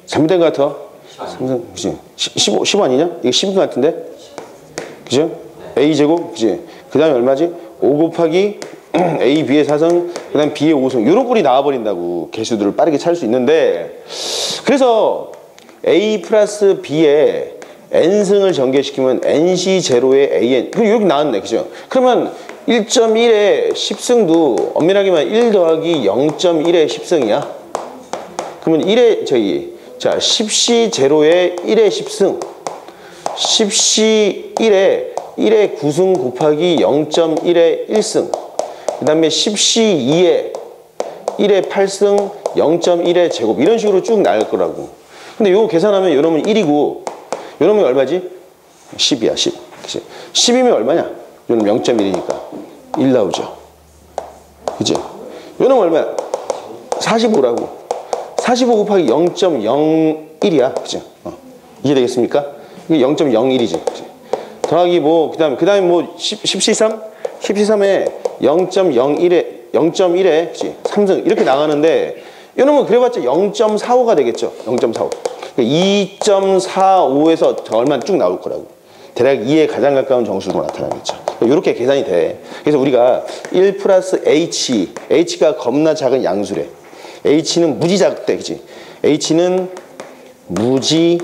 잘못된 것 같아. 3승 그치? 15 아니냐? 이거 10인 것 같은데? 그죠? A 제곱 그치? 그 다음에 얼마지? 5 곱하기 A, B의 4승, 그 다음 B의 5승 이런 꼴이 나와버린다고. 개수들을 빠르게 찾을 수 있는데 그래서 A 플러스 B의 N승을 전개시키면 NC0의 AN 이렇게 나왔네. 그죠? 그러면 1.1의 10승도 엄밀하게만 1 더하기 0.1의 10승이야. 그러면 1의 자 10C0의 1의 10승 10C1에 1의 9승 곱하기 0.1의 1승. 그 다음에 10C2에 1의 8승 0.1의 제곱. 이런 식으로 쭉 나갈 거라고. 근데 요거 계산하면 요놈은 1이고 요놈이 얼마지? 10이야 10. 그치? 10이면 얼마냐? 요놈 0.1이니까 1 나오죠. 그치? 요놈 얼마야? 45라고. 45 곱하기 0.01이야. 그치? 이해되겠습니까? 이게 0.01이지. 그치? 더하기 뭐, 그 다음에 뭐, 10C3? 10C3에 0.1에, 그치? 3승. 이렇게 나가는데, 이놈은 그래봤자 0.45가 되겠죠. 0.45. 2.45에서 얼마 쭉 나올 거라고. 대략 2에 가장 가까운 정수로 나타나겠죠. 이렇게 계산이 돼. 그래서 우리가 1 플러스 H, H가 겁나 작은 양수래. H는 무지 작대, 그치? H는 무지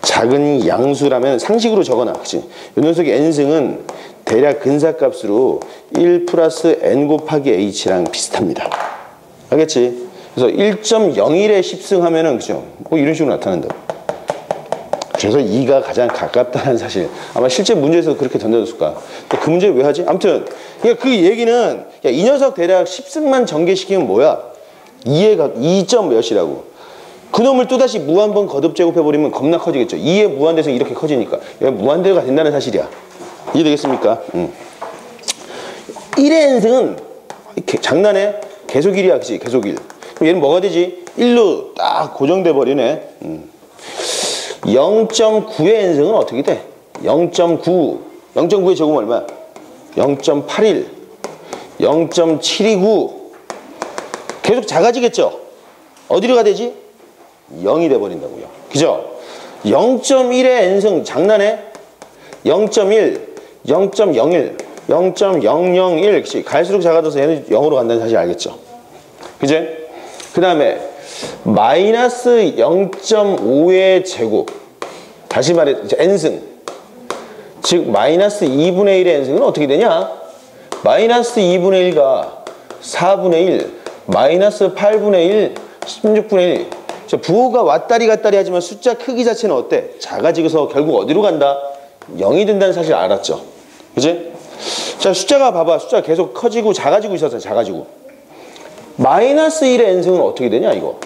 작은 양수라면 상식으로 적어놔, 그치? 이 녀석의 n승은 대략 근사값으로 1 플러스 n 곱하기 h랑 비슷합니다. 알겠지? 그래서 1.01에 10승 하면은, 그죠? 뭐 이런 식으로 나타난다고. 그래서 2가 가장 가깝다는 사실. 아마 실제 문제에서 그렇게 던져졌을까. 그 문제를 왜 하지? 아무튼, 그러니까 그 얘기는, 야, 이 녀석 대략 10승만 전개시키면 뭐야? 2점 몇이라고. 그놈을 또다시 무한번 거듭 제곱해버리면 겁나 커지겠죠. 2의 무한대성이 이렇게 커지니까. 무한대가 된다는 사실이야. 이해되겠습니까? 1의 n승은 장난해? 계속일이야, 그치? 계속일. 그럼 얘는 뭐가 되지? 1로 딱 고정돼 버리네. 0.9의 n승은 어떻게 돼? 0.9. 0.9의 제곱은 얼마야? 0.81. 0.729. 계속 작아지겠죠? 어디로 가 되지? 0이 돼버린다고요. 그죠? 0.1의 n승 장난해? 0.1, 0.01, 0.001. 그치? 갈수록 작아져서 얘는 0으로 간다는 사실 알겠죠? 그제? 그 다음에 마이너스 0.5의 제곱. 다시 말해, n승. 즉 마이너스 2분의 1의 n승은 어떻게 되냐? 마이너스 2분의 1과 4분의 1, 마이너스 8분의 1, 16분의 1. 부호가 왔다리 갔다리 하지만 숫자 크기 자체는 어때? 작아지고서 결국 어디로 간다? 0이 된다는 사실 알았죠? 그치? 자, 숫자가 봐봐. 숫자가 계속 커지고 작아지고 있었어요. 작아지고. 마이너스 1의 n승은 어떻게 되냐, 이거?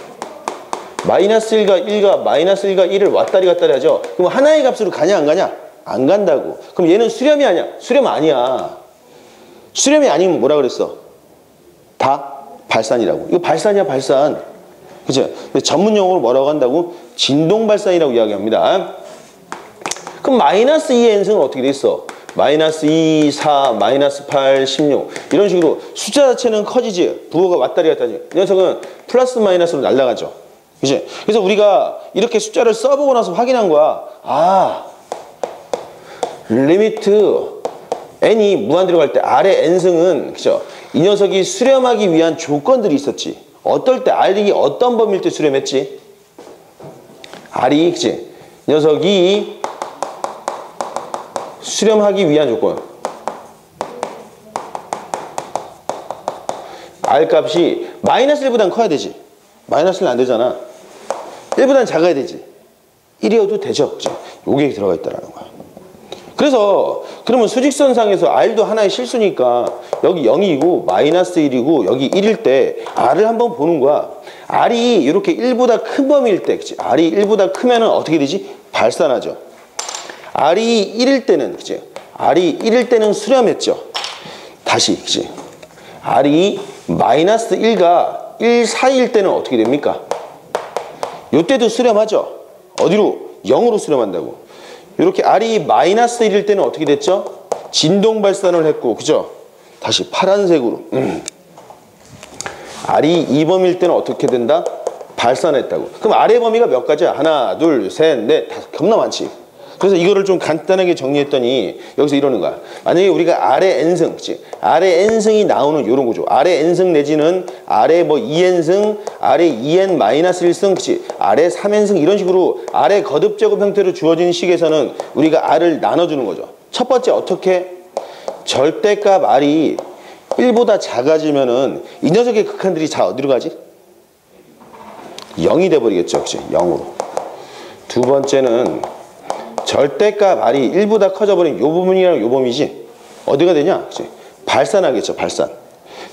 마이너스 1과 마이너스 1과 1을 왔다리 갔다리 하죠? 그럼 하나의 값으로 가냐, 안 가냐? 안 간다고. 그럼 얘는 수렴이 아니야. 수렴 아니야. 수렴이 아니면 뭐라 그랬어? 다 발산이라고. 이거 발산이야, 발산. 그죠? 전문 용어로 뭐라고 한다고? 진동 발산이라고 이야기합니다. 그럼 마이너스 2의 n승은 어떻게 돼 있어? 마이너스 2, 4, 마이너스 8, 16 이런 식으로 숫자 자체는 커지지. 부호가 왔다리 갔다리. 이 녀석은 플러스 마이너스로 날아가죠. 그치? 그래서 우리가 이렇게 숫자를 써보고 나서 확인한 거야. 아, 리미트 n이 무한대로 갈 때 아래 n승은, 그죠? 이 녀석이 수렴하기 위한 조건들이 있었지. 어떨 때 R이 어떤 범위일 때 수렴했지? R이, 그치? 녀석이 수렴하기 위한 조건. R 값이 마이너스 1보단 커야 되지. 마이너스 1은 안 되잖아. 1보단 작아야 되지. 1이어도 되죠. 그치? 요게 들어가 있다는 거야. 그래서 그러면 수직선상에서 R도 하나의 실수니까 여기 0이고 마이너스 1이고 여기 1일 때 R을 한번 보는 거야. R이 이렇게 1보다 큰 범위일 때, 그치? R이 1보다 크면은 어떻게 되지? 발산하죠. R이 1일 때는, 그치? R이 1일 때는 수렴했죠. 다시, 그치? R이 마이너스 1과 1 사이일 때는 어떻게 됩니까? 요때도 수렴하죠. 어디로? 0으로 수렴한다고. 이렇게 R이 마이너스 1일 때는 어떻게 됐죠? 진동 발산을 했고, 그죠? 다시 파란색으로. R이 2범위일 때는 어떻게 된다? 발산했다고. 그럼 R의 범위가 몇 가지야? 하나, 둘, 셋, 넷, 다섯. 겁나 많지. 그래서 이거를 좀 간단하게 정리했더니 여기서 이러는 거야. 만약에 우리가 R의 n승, 그치? R의 n승이 나오는 이런 거죠. R의 n승 내지는 R의 뭐 2n승, R의 2n 마이너스 1승, 그치? R의 3n승 이런 식으로 R의 거듭제곱 형태로 주어진 식에서는 우리가 R을 나눠주는 거죠. 첫 번째 어떻게? 절대값 R이 1보다 작아지면은 이 녀석의 극한들이 다 어디로 가지? 0이 돼버리겠죠. 그치? 0으로. 두 번째는 절대값 R이 1보다 커져버린 요 부분이랑 요 부분이지. 어디가 되냐? 그치? 발산하겠죠, 발산.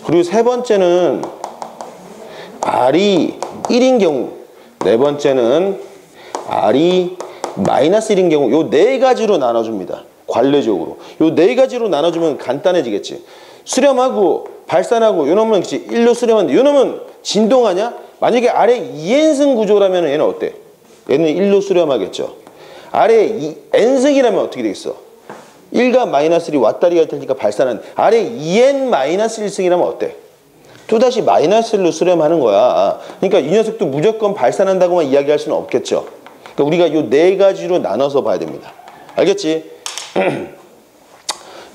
그리고 세 번째는 R이 1인 경우, 네 번째는 R이 마이너스 1인 경우, 요 네 가지로 나눠줍니다. 관례적으로. 요 네 가지로 나눠주면 간단해지겠지. 수렴하고 발산하고 요 놈은 그치 1로 수렴하는데 요 놈은 진동하냐? 만약에 아래 2n승 구조라면 얘는 어때? 얘는 1로 수렴하겠죠. 아래 n승이라면 어떻게 되겠어? 1과 마이너스 1이 왔다리가 되니까 발산한 아래 2n 마이너스 1승이라면 어때? 또다시 마이너스 1로 수렴하는 거야. 그러니까 이 녀석도 무조건 발산한다고만 이야기할 수는 없겠죠. 그러니까 우리가 요 네 가지로 나눠서 봐야 됩니다. 알겠지?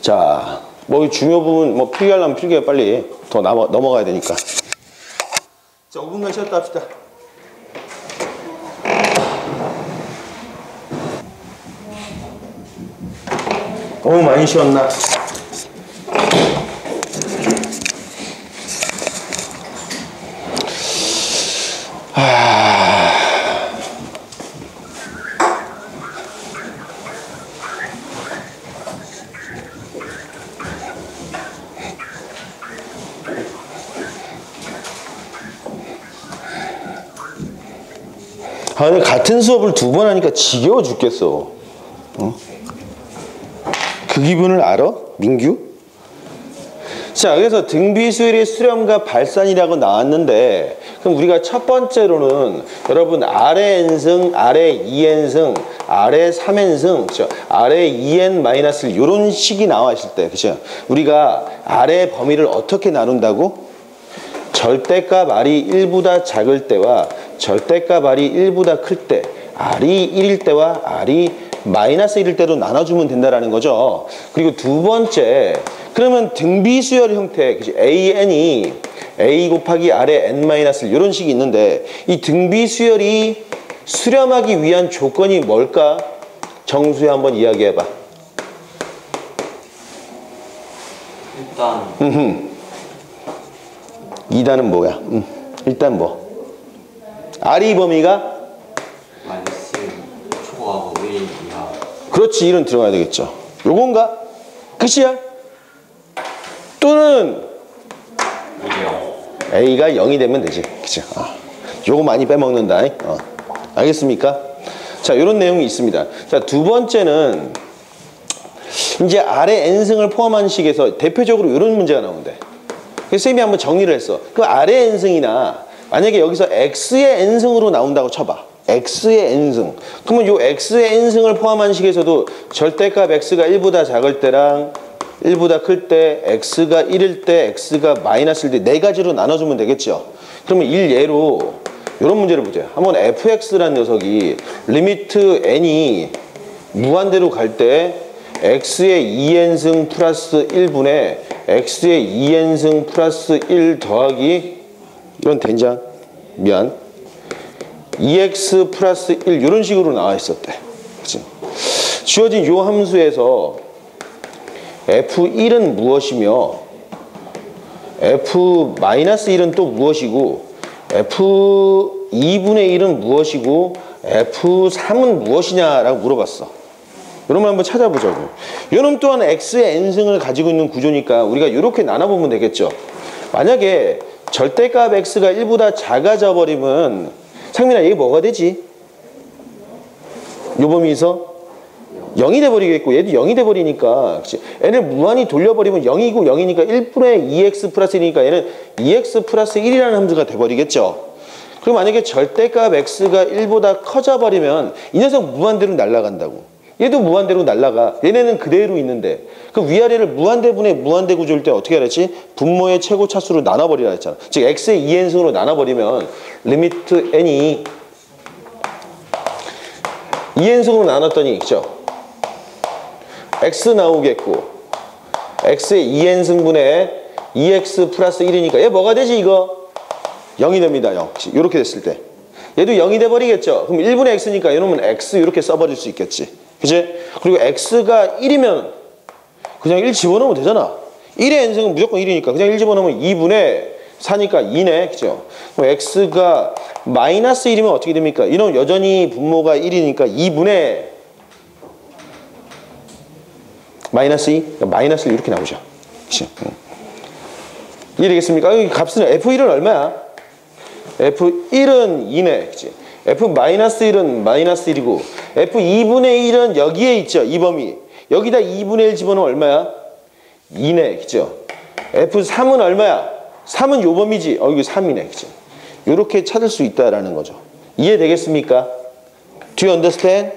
자, 뭐 중요 부분 뭐 필기하려면 필기해 빨리. 더 넘어가야 되니까. 자, 5분간 쉬었다 합시다. 너무 많이 쉬었나? 근데 같은 수업을 두 번 하니까 지겨워 죽겠어. 어? 그 기분을 알아? 민규? 자, 그래서 등비수열의 수렴과 발산이라고 나왔는데, 그럼 우리가 첫 번째로는 여러분 아래 n승, 아래 2n승, 아래 3n승, 그렇죠? 아래 2n-1 이런 식이 나와 있을 때, 그렇죠? 우리가 아래 범위를 어떻게 나눈다고? 절대값 R이 1보다 작을 때와 절대값 R이 1보다 클 때, R이 1일 때와 R이 마이너스 1일 때로 나눠주면 된다라는 거죠. 그리고 두 번째, 그러면 등비수열 형태, 그치? AN이 A 곱하기 R의 N-1 이런 식이 있는데 이 등비수열이 수렴하기 위한 조건이 뭘까? 정수야 한번 이야기해봐. 일단 2단은 뭐야? 일단 뭐? R이 범위가? 마이너스 초과하고 1 이하. 그렇지, 1은 들어가야 되겠죠. 요건가? 끝이야? 또는 A가 0이 되면 되지. 그쵸? 요거 많이 빼먹는다. 알겠습니까? 자, 요런 내용이 있습니다. 자, 두 번째는 이제 아래 n승을 포함한 식에서 대표적으로 이런 문제가 나오는데, 그래서 쌤이 한번 정리를 했어. 그 아래 n승이나 만약에 여기서 x의 n승으로 나온다고 쳐봐. x의 n승. 그러면 요 x의 n승을 포함한 식에서도 절대값 x가 1보다 작을 때랑 1보다 클 때, x가 1일 때, x가 마이너스일 때 네 가지로 나눠주면 되겠죠. 그러면 일예로 이런 문제를 보자. 한번 fx라는 녀석이 리미트 n이 무한대로 갈 때 x의 2n승 플러스 1분의 x의 2n승 플러스 1 더하기 이런 된장 미안 2x 플러스 1 이런 식으로 나와 있었대. 그치? 주어진 요 함수에서 f1은 무엇이며 f-1은 또 무엇이고 f2분의 1은 무엇이고 f3은 무엇이냐라고 물어봤어. 이런 걸 한번 찾아보자고. 이놈 또한 x의 n승을 가지고 있는 구조니까 우리가 이렇게 나눠보면 되겠죠. 만약에 절대값 x가 1보다 작아져 버리면 상민아 얘 뭐가 되지? 요 범위에서 0이 돼버리겠고 얘도 0이 돼버리니까 그치? n을 무한히 돌려버리면 0이고 0이니까 1분의 2x 플러스 1이니까 얘는 2x 플러스 1이라는 함수가 돼버리겠죠. 그럼 만약에 절대값 x가 1보다 커져버리면 이 녀석 무한대로 날아간다고. 얘도 무한대로 날아가. 얘네는 그대로 있는데 그 위아래를 무한대분의 무한대 구조일 때 어떻게 하랬지? 분모의 최고 차수로 나눠버리라 했잖아. 즉 x의 2n승으로 나눠버리면 리미트 n이 2n승으로 나눴더니 있죠. x 나오겠고 x의 2n승분의 2x 플러스 1이니까 얘 뭐가 되지 이거? 0이 됩니다. 0. 이렇게 됐을 때 얘도 0이 돼버리겠죠. 그럼 1분의 x니까 이놈은 x 이렇게 써버릴 수 있겠지. 그치? 그리고 x가 1이면 그냥 1 집어넣으면 되잖아. 1의 n승은 무조건 1이니까 그냥 1 집어넣으면 2분의 4니까 2네. 그죠? 그럼 x가 마이너스 1이면 어떻게 됩니까? 이놈 여전히 분모가 1이니까 2분의 마이너스 2? 마이너스 1 이렇게 나오죠. 그치? 이해되겠습니까? 여기 값은 F1은 얼마야? F1은 2네. 그치? F-1은 마이너스 1이고 F2분의 1은 여기에 있죠. 이 범위. 여기다 2분의 1 집어넣으면 얼마야? 2네. 그죠? F3은 얼마야? 3은 요 범위지. 이게 3이네. 그죠? 요렇게 찾을 수 있다라는 거죠. 이해되겠습니까? Do you understand?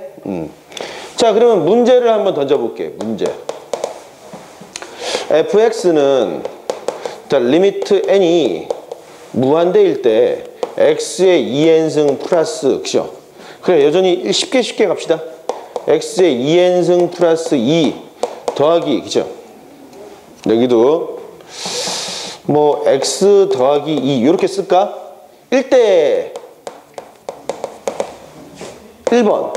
자, 그러면 문제를 한번 던져볼게. 문제. fx는 리미트 n이 무한대일 때 x의 2n승 플러스, 그죠? 그래, 여전히 쉽게 갑시다. x의 2n승 플러스 2 더하기, 그죠? 여기도 뭐 x 더하기 2 이렇게 쓸까? 1대 1번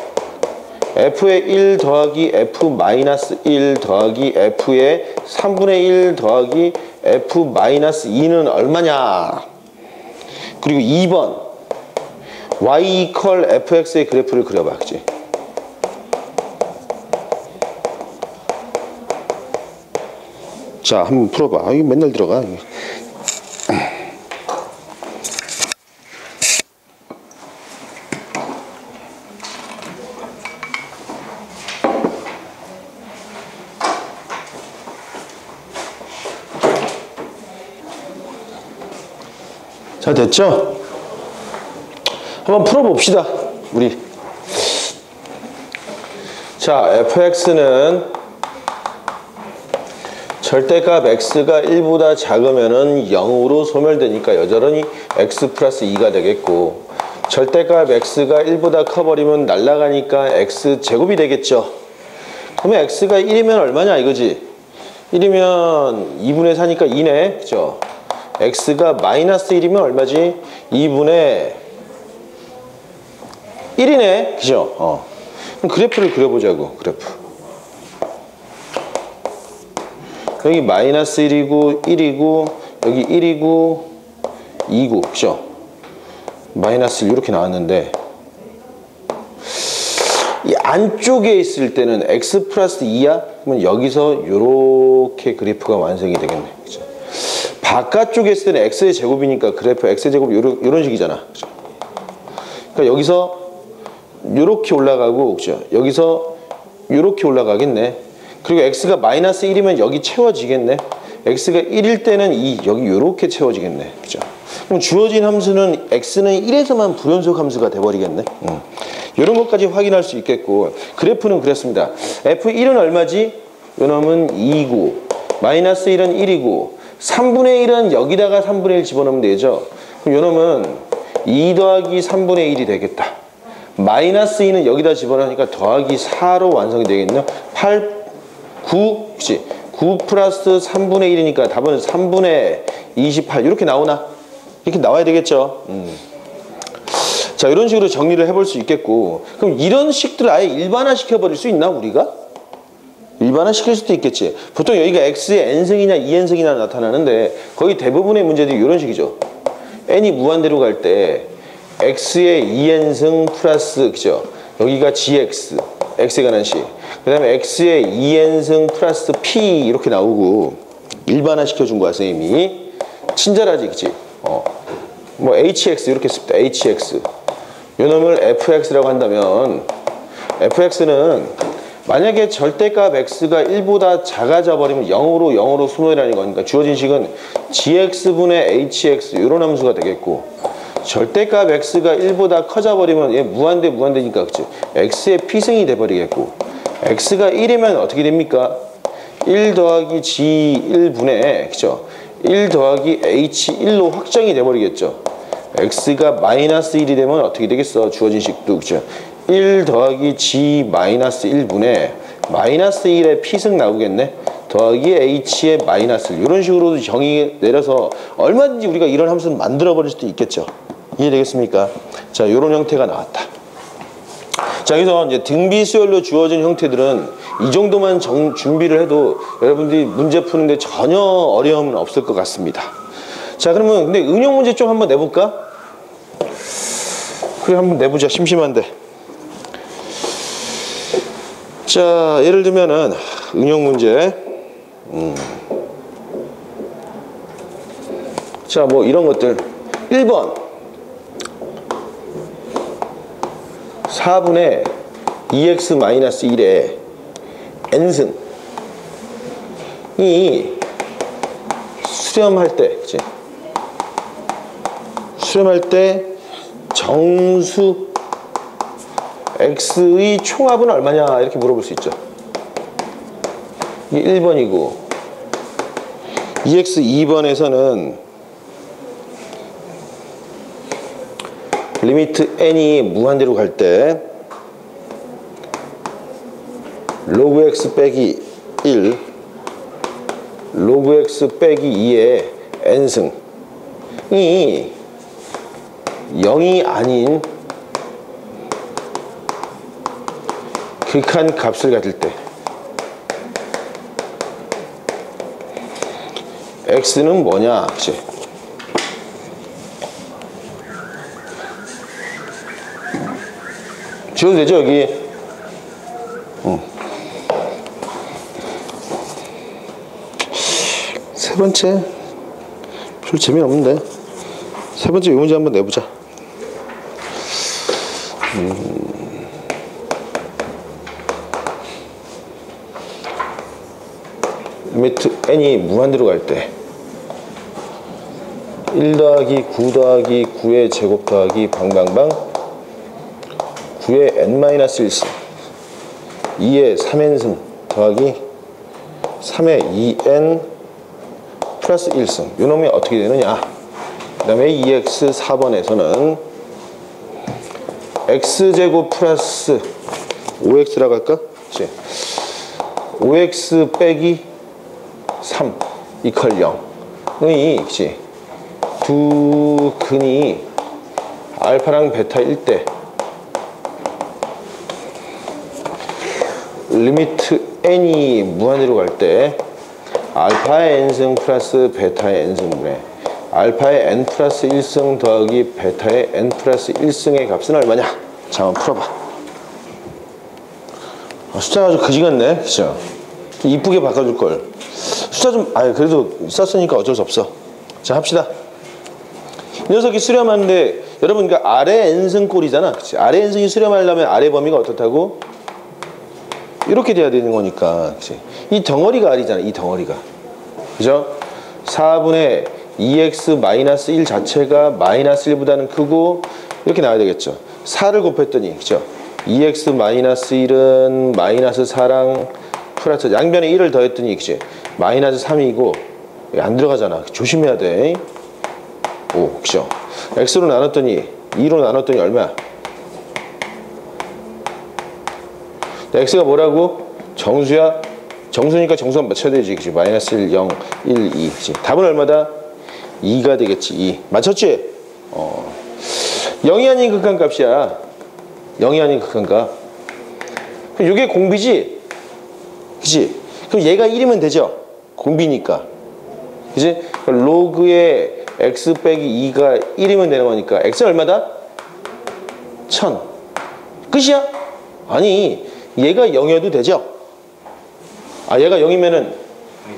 f의 1 더하기 f 마이너스 1 더하기 f의 3분의 1 더하기 f 마이너스 2는 얼마냐? 그리고 2번 y 이퀄 fx의 그래프를 그려봐. 그치? 자, 한번 풀어봐. 이거 맨날 들어가. 자, 됐죠? 한번 풀어봅시다. 우리. 자, fx는 절대값 x가 1보다 작으면은 0으로 소멸되니까 여전히 x 플러스 2가 되겠고, 절대값 x가 1보다 커버리면 날아가니까 x 제곱이 되겠죠. 그러면 x가 1이면 얼마냐 이거지? 1이면 2분의 4니까 2네. 그죠? x가 마이너스 1이면 얼마지? 2분의 1이네. 그죠? 그럼 그래프를 그려보자고. 그래프. 여기 마이너스 1이고 1이고 여기 1이고 2고. 그죠? 마이너스 1 이렇게 나왔는데 이 안쪽에 있을 때는 x 플러스 2야? 그러면 여기서 이렇게 그래프가 완성이 되겠네. 그죠? 바깥쪽에 있을 때는 x의 제곱이니까 그래프 x의 제곱 이런 식이잖아. 그죠? 그러니까 여기서 이렇게 올라가고, 그죠? 여기서 이렇게 올라가겠네. 그리고 x가 마이너스 1이면 여기 채워지겠네. x가 1일 때는 여기 이렇게 채워지겠네. 그죠? 그럼 주어진 함수는 x는 1에서만 불연속 함수가 돼버리겠네. 이런 것까지 확인할 수 있겠고, 그래프는 그랬습니다. f1은 얼마지? 요놈은 2고, 마이너스 1은 1이고, 3분의 1은 여기다가 3분의 1 집어넣으면 되죠. 그럼 요놈은 2 더하기 3분의 1이 되겠다. 마이너스 2는 여기다 집어넣으니까 더하기 4로 완성이 되겠네요. 8, 9, 그치? 9 플러스 3분의 1이니까 답은 3분의 28 이렇게 나오나? 이렇게 나와야 되겠죠. 자, 이런 식으로 정리를 해볼 수 있겠고, 그럼 이런 식들 아예 일반화 시켜버릴 수 있나 우리가? 일반화 시킬 수도 있겠지. 보통 여기가 x의 n승이냐 2n승이냐 나타나는데 거의 대부분의 문제들이 이런 식이죠. n이 무한대로 갈 때 x의 2n승 플러스, 그죠? 여기가 gx, x에 관한 식. 그 다음에 x의 2n승 플러스 p 이렇게 나오고 일반화 시켜준 거야, 선생님이. 친절하지, 그치? 뭐 hx 이렇게 씁니다. hx. 요 놈을 fx라고 한다면 fx는 만약에 절대값 x가 1보다 작아져 버리면 0으로 소멸이라는 거니까 주어진 식은 gx분의 hx 이런 함수가 되겠고, 절대값 x가 1보다 커져 버리면 얘 무한대니까, 그치? x의 p승이 돼 버리겠고, x가 1이면 어떻게 됩니까? 1 더하기 g1분의, 그죠? 1 더하기 h1로 확정이 돼 버리겠죠. x가 마이너스 1이 되면 어떻게 되겠어? 주어진 식도, 그죠? 1 더하기 g 마이너스 1분의 마이너스 1의 p승 나오겠네. 더하기 h의 마이너스 1. 이런 식으로도 정의 내려서 얼마든지 우리가 이런 함수는 만들어 버릴 수도 있겠죠. 이해되겠습니까? 자, 이런 형태가 나왔다. 자, 여기서 이제 등비수열로 주어진 형태들은 이 정도만 준비를 해도 여러분들이 문제 푸는데 전혀 어려움은 없을 것 같습니다. 자, 그러면 근데 응용 문제 좀 한번 내볼까? 그래, 한번 내보자. 심심한데. 자, 예를 들면은 응용 문제. 자, 뭐 이런 것들. 1번 4분의 2x-1의 n승 이 수렴할 때, 그치? 수렴할 때 정수 x의 총합은 얼마냐 이렇게 물어볼 수 있죠. 이게 1번이고 2x 2번에서는 리미트 n이 무한대로 갈 때 로그 x 빼기 1 로그 x 빼기 2의 n승이 0이 아닌 극한 값을 가질 때 x는 뭐냐? 그치? 지워도 되죠 여기? 세 번째 별 재미없는데 세 번째 이 문제 한번 내보자. 리미트 n이 무한대로 갈 때 1 더하기 9 더하기 9의 제곱 더하기 방방방 9의 n-1승 2의 3n승 더하기 3의 2n 플러스 1승 요 놈이 어떻게 되느냐. 그 다음에 2x 4번에서는 x제곱 플러스 5x라고 할까? 그치? 5x 빼기 3 이퀄 0이 그치? 두 근이 알파랑 베타일 때 리미트 n이 무한대로 갈 때 알파의 n승 플러스 베타의 n승분의 알파의 n 플러스 1승 더하기 베타의 n 플러스 1승의 값은 얼마냐? 자, 한번 풀어봐. 숫자가 아주 그지 같네. 그쵸? 이쁘게 바꿔줄걸. 숫자 좀, 그래도 썼으니까 어쩔 수 없어. 자, 합시다. 이 녀석이 수렴하는데, 여러분, 그러니까 아래 n승 꼴이잖아. 그치? 아래 n승이 수렴하려면 아래 범위가 어떻다고? 이렇게 돼야 되는 거니까. 그치? 이 덩어리가 R이잖아. 이 덩어리가. 그죠? 4분의 2x-1 자체가 마이너스 1보다는 크고 이렇게 나와야 되겠죠. 4를 곱했더니 그죠? 2x-1은 마이너스 4랑 플러스 양변에 1을 더했더니 그치? 마이너스 3이고 안 들어가잖아. 조심해야 돼. 오, 그죠? x로 나눴더니 2로 나눴더니 얼마야? x가 뭐라고? 정수야? 정수니까 정수 한번 맞춰야 되지. 그치? 마이너스 1, 0, 1, 2. 그치? 답은 얼마다? 2가 되겠지. 2. 맞췄지? 0이 아닌 극한값이야. 0이 아닌 극한값. 그럼 이게 공비지? 그치? 그럼 얘가 1이면 되죠? 공비니까. 그치? 로그의 x 빼기 2가 1이면 되는 거니까 x는 얼마다? 1000. 끝이야? 아니, 얘가 0이어도 되죠? 얘가 0이면은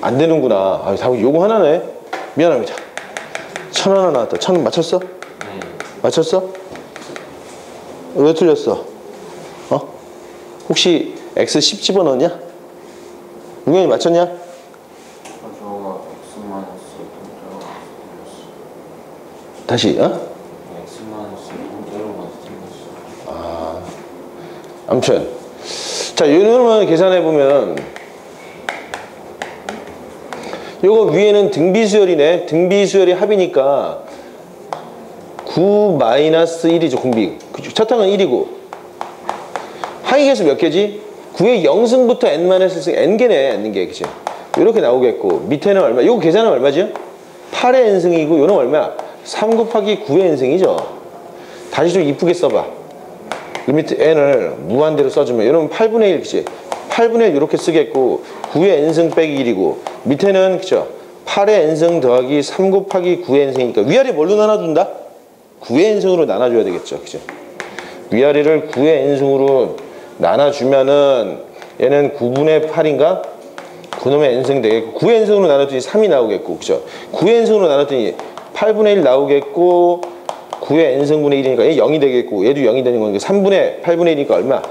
안 되는구나. 요거 하나네. 미안합니다. 1000 하나 나왔다. 1000 맞췄어? 네. 맞췄어? 왜 틀렸어? 혹시 x 10 집어넣었냐? 우경이 맞췄냐? 저 X-만 다시, X-만 동대로만 틀렸어. 아무튼 자, 요놈을 계산해보면 요거 위에는 등비수열이네. 등비수열이 합이니까 9-1이죠. 공비. 첫 항은 1이고 항의 개수 몇 개지? 9의 0승부터 n-1승 n개네. n개. 그치? 이렇게 나오겠고 밑에는 얼마? 요거 계산은 얼마죠? 8의 n승이고 요는 얼마야? 3 곱하기 9의 n승이죠. 다시 좀 이쁘게 써봐. 리미트 n을 무한대로 써주면 이러면 8분의 1, 그치? 8분의 1 이렇게 쓰겠고 9의 n승 빼기 1이고 밑에는 그쵸? 8의 n승 더하기 3 곱하기 9의 n승이니까 위아래 뭘로 나눠준다? 9의 n승으로 나눠줘야 되겠죠. 그죠? 위아래를 9의 n승으로 나눠주면은 얘는 9분의 8인가? 그놈의 n승이 되겠고 9의 n승으로 나눴더니 3이 나오겠고 그죠? 9의 n승으로 나눴더니 8분의 1 나오겠고 9의 n승분의 1이니까 얘 0이 되겠고 얘도 0이 되는 거니까 3분의 8분의 1이니까 얼마?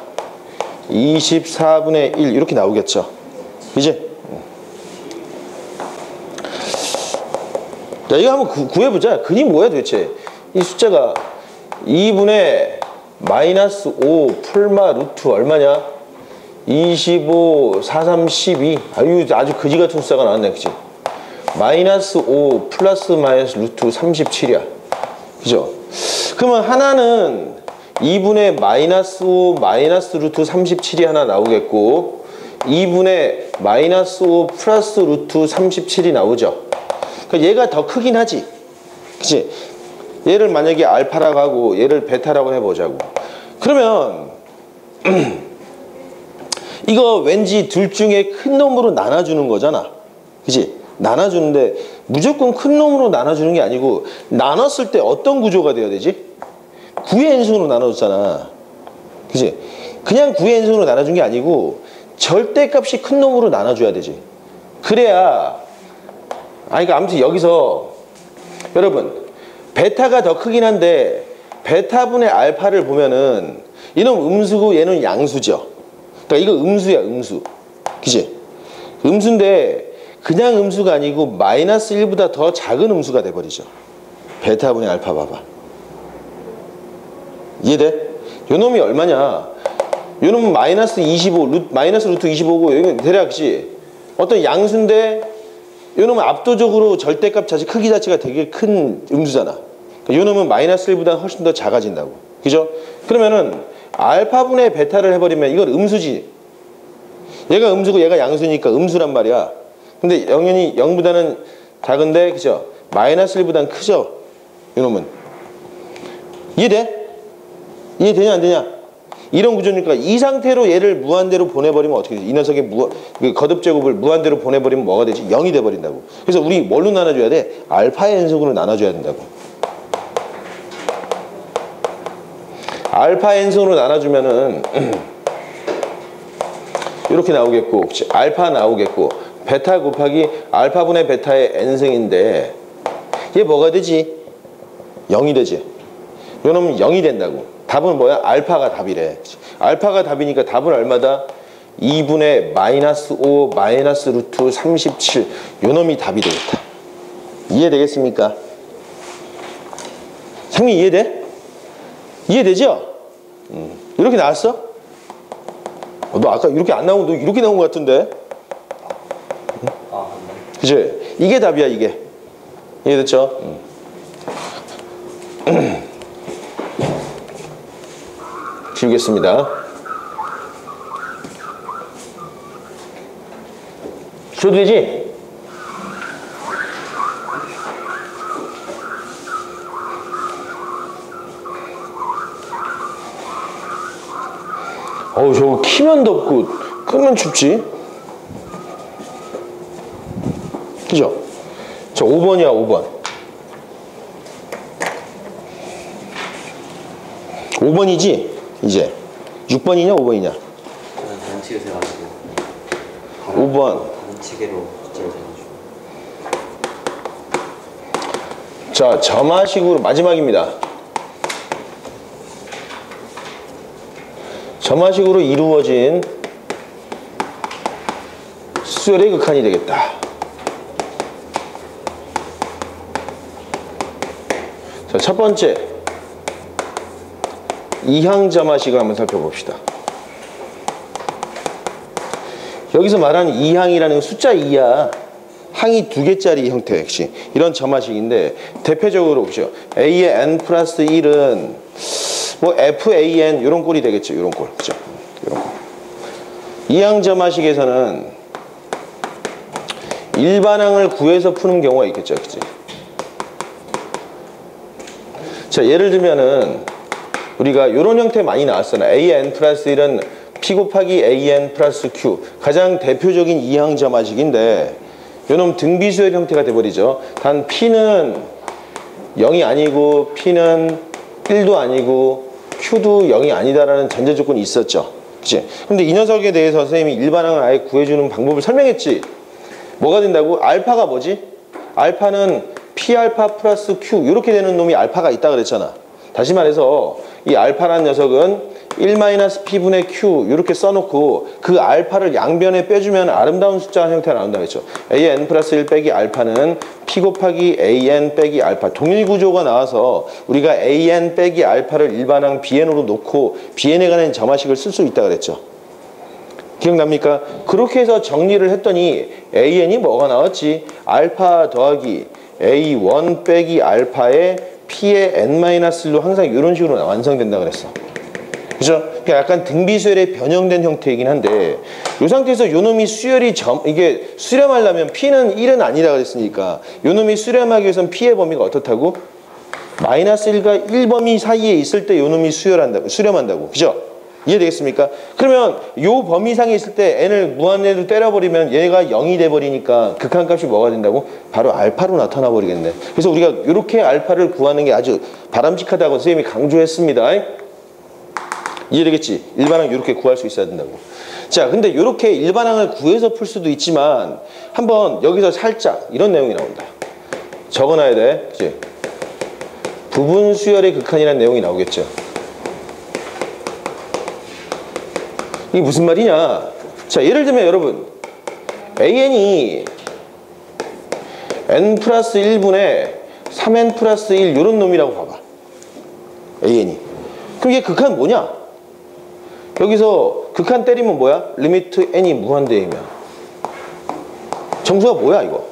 24분의 1 이렇게 나오겠죠. 그지? 자, 이거 한번 구해보자. 근이 뭐야 도대체? 이 숫자가 2분의 마이너스 5 풀마 루트 얼마냐? 25, 4, 3, 12. 아주 그지 같은 숫자가 나왔네. 그치? 마이너스 5 플러스 마이너스 루트 37이야. 그죠? 그러면 하나는 2분의 마이너스 5 마이너스 루트 37이 하나 나오겠고 2분의 마이너스 5 플러스 루트 37이 나오죠. 그러니까 얘가 더 크긴 하지. 그치? 얘를 만약에 알파라고 하고 얘를 베타라고 해보자고. 그러면 이거 왠지 둘 중에 큰 놈으로 나눠주는 거잖아. 그치? 나눠주는데 무조건 큰 놈으로 나눠주는 게 아니고 나눴을 때 어떤 구조가 돼야 되지? 9의 n승으로 나눠줬잖아. 그치? 그냥 9의 n승으로 나눠준 게 아니고 절대값이 큰 놈으로 나눠줘야 되지. 그래야 그러니까 아무튼 여기서 여러분 베타가 더 크긴 한데 베타분의 알파를 보면은 이놈 음수고 얘는 양수죠. 그러니까 이거 음수야 음수. 그치? 음수인데 그냥 음수가 아니고 마이너스 1보다 더 작은 음수가 돼버리죠. 베타분의 알파 봐봐. 이해돼? 요 놈이 얼마냐? 요 놈은 마이너스 25, 마이너스 루트 25고 여기 대략 그치? 어떤 양수인데 요 놈은 압도적으로 절대값 자체 크기 자체가 되게 큰 음수잖아. 요 놈은 마이너스 1보다 훨씬 더 작아진다고. 그죠? 그러면은 알파분의 베타를 해버리면 이건 음수지. 얘가 음수고 얘가 양수니까 음수란 말이야. 근데 영연히 0보다는 작은데 그죠? 마이너스 1보다는 크죠? 요 놈은. 이해돼? 이해되냐 안 되냐? 이런 구조니까 이 상태로 얘를 무한대로 보내버리면 어떻게 되지? 이 녀석의 거듭제곱을 무한대로 보내버리면 뭐가 되지? 0이 돼버린다고. 그래서 우리 뭘로 나눠줘야 돼? 알파의 n승으로 나눠줘야 된다고. 알파 n승으로 나눠주면은 이렇게 나오겠고 그치? 알파 나오겠고 베타 곱하기 알파분의 베타의 n승인데 얘 뭐가 되지? 0이 되지. 요놈은 0이 된다고. 답은 뭐야? 알파가 답이래. 알파가 답이니까 답은 얼마다? 2분의 마이너스 5 마이너스 루트 37 요놈이 답이 되겠다. 이해되겠습니까? 상민 이해돼? 이해되죠? 이렇게 나왔어? 너 아까 이렇게 안 나오고 너 이렇게 나온 것 같은데? 그치? 이게 답이야 이게. 이해됐죠? 지우겠습니다. 줘도 되지? 어우 저거 키면 덥고 끄면 춥지? 그죠? 저 5번이야 5번 5번이지? 이제 6번이냐 5번이냐? 저는 반칙을 세가지고 5번 반칙으로 숫자를 세가지고 자 점화식으로 마지막입니다. 점화식으로 이루어진 수열의 극한이 되겠다. 자, 첫 번째 이항 점화식을 한번 살펴봅시다. 여기서 말하는 이항이라는 숫자 2야. 항이 2개짜리 형태 역시 이런 점화식인데 대표적으로 보시죠. a의 n 플러스 1은 뭐 fan 이런 꼴이 되겠죠. 이런 꼴. 그죠? 이런 꼴. 이항 점화식에서는 일반항을 구해서 푸는 경우가 있겠죠. 그치? 자, 예를 들면은 우리가 이런 형태 많이 나왔잖아. an 플러스 1은 p 곱하기 an 플러스 q. 가장 대표적인 이항 점화식인데 요놈 등비수열 형태가 돼버리죠. 단 p는 0이 아니고 p는 1도 아니고 q도 0이 아니다라는 전제 조건이 있었죠. 그치? 근데 이 녀석에 대해서 선생님이 일반항을 아예 구해주는 방법을 설명했지. 뭐가 된다고? 알파가 뭐지? 알파는 P알파 플러스 Q 이렇게 되는 놈이 알파가 있다 그랬잖아. 다시 말해서 이 알파라는 녀석은 1-P분의 Q 이렇게 써놓고 그 알파를 양변에 빼주면 아름다운 숫자 형태가 나온다고 했죠. AN 플러스 1 빼기 알파는 P 곱하기 AN 빼기 알파 동일 구조가 나와서 우리가 AN 빼기 알파를 일반항 BN으로 놓고 BN에 관한 점화식을 쓸 수 있다 그랬죠. 기억납니까? 그렇게 해서 정리를 했더니 AN이 뭐가 나왔지? 알파 더하기 A1 빼기 알파의 P의 N-1로 항상 이런 식으로 완성된다 그랬어. 그죠? 그러니까 약간 등비수열의 변형된 형태이긴 한데 이 상태에서 요놈이 수열이 이게 수렴하려면 P는 1은 아니라 그랬으니까 요놈이 수렴하기 위해서는 P의 범위가 어떻다고? 마이너스 1과 1 범위 사이에 있을 때 요놈이 수렴한다고. 그죠? 이해되겠습니까? 그러면 요 범위상에 있을 때 n을 무한대로 때려버리면 얘가 0이 돼버리니까 극한값이 뭐가 된다고? 바로 알파로 나타나 버리겠네. 그래서 우리가 이렇게 알파를 구하는 게 아주 바람직하다고 선생님이 강조했습니다. 이해되겠지? 일반항 이렇게 구할 수 있어야 된다고. 자, 근데 이렇게 일반항을 구해서 풀 수도 있지만 한번 여기서 살짝 이런 내용이 나온다. 적어놔야 돼. 그치? 부분 수열의 극한이라는 내용이 나오겠죠. 이게 무슨 말이냐? 자, 예를 들면 여러분 AN이 N 플러스 1분의 3N 플러스 1 이런 놈이라고 봐봐. AN이. 그럼 이게 극한 뭐냐? 여기서 극한 때리면 뭐야? 리미트 n이 무한대이면 정수가 뭐야 이거?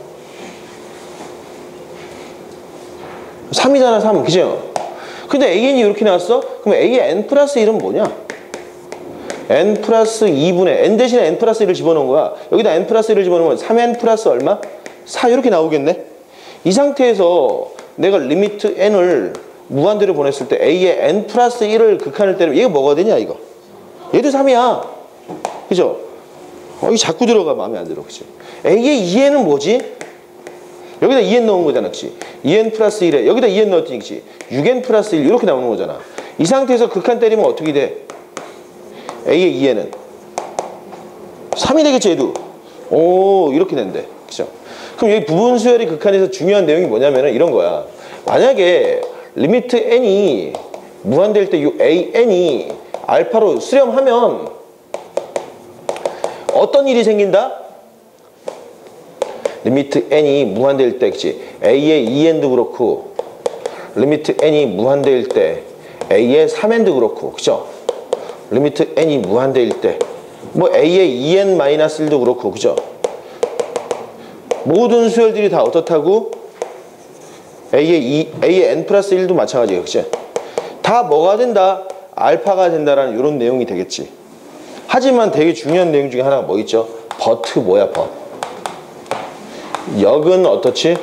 3이잖아 3. 그죠? 근데 AN이 이렇게 나왔어? 그럼 A의 N 플러스 1은 뭐냐? N 플러스 2분의 N 대신에 N 플러스 1을 집어넣은 거야. 여기다 N 플러스 1을 집어넣으면 3N 플러스 얼마? 4 이렇게 나오겠네. 이 상태에서 내가 리미트 N을 무한대로 보냈을 때 A의 N 플러스 1을 극한을 때리면 얘가 뭐가 되냐 이거? 얘도 3이야. 그죠? 이게 자꾸 들어가 마음에 안 들어. 그치? A의 2N은 뭐지? 여기다 2N 넣은 거잖아. 그치? 2N 플러스 1에 여기다 2N 넣었더니 그치? 6N 플러스 1 이렇게 나오는 거잖아. 이 상태에서 극한 때리면 어떻게 돼? A의 2N은 3이 되겠지 얘도. 오 이렇게 된대. 그죠? 그럼 여기 부분 수열의 극한에서 중요한 내용이 뭐냐면은 이런 거야. 만약에 리미트 N이 무한될 때 이 AN이 알파로 수렴하면 어떤 일이 생긴다? 리미트 n이 무한대일 때, 그치? a의 2n도 그렇고 리미트 n이 무한대일 때 a의 3n도 그렇고, 그죠? 리미트 n이 무한대일 때 뭐 a의 2n-1도 그렇고, 그죠? 모든 수열들이 다 어떻다고? a의 n 플러스 1도 마찬가지예요, 그치? 다 뭐가 된다? 알파가 된다라는 이런 내용이 되겠지. 하지만 되게 중요한 내용 중에 하나가 뭐 있죠? but 뭐야 but? 역은 어떻지?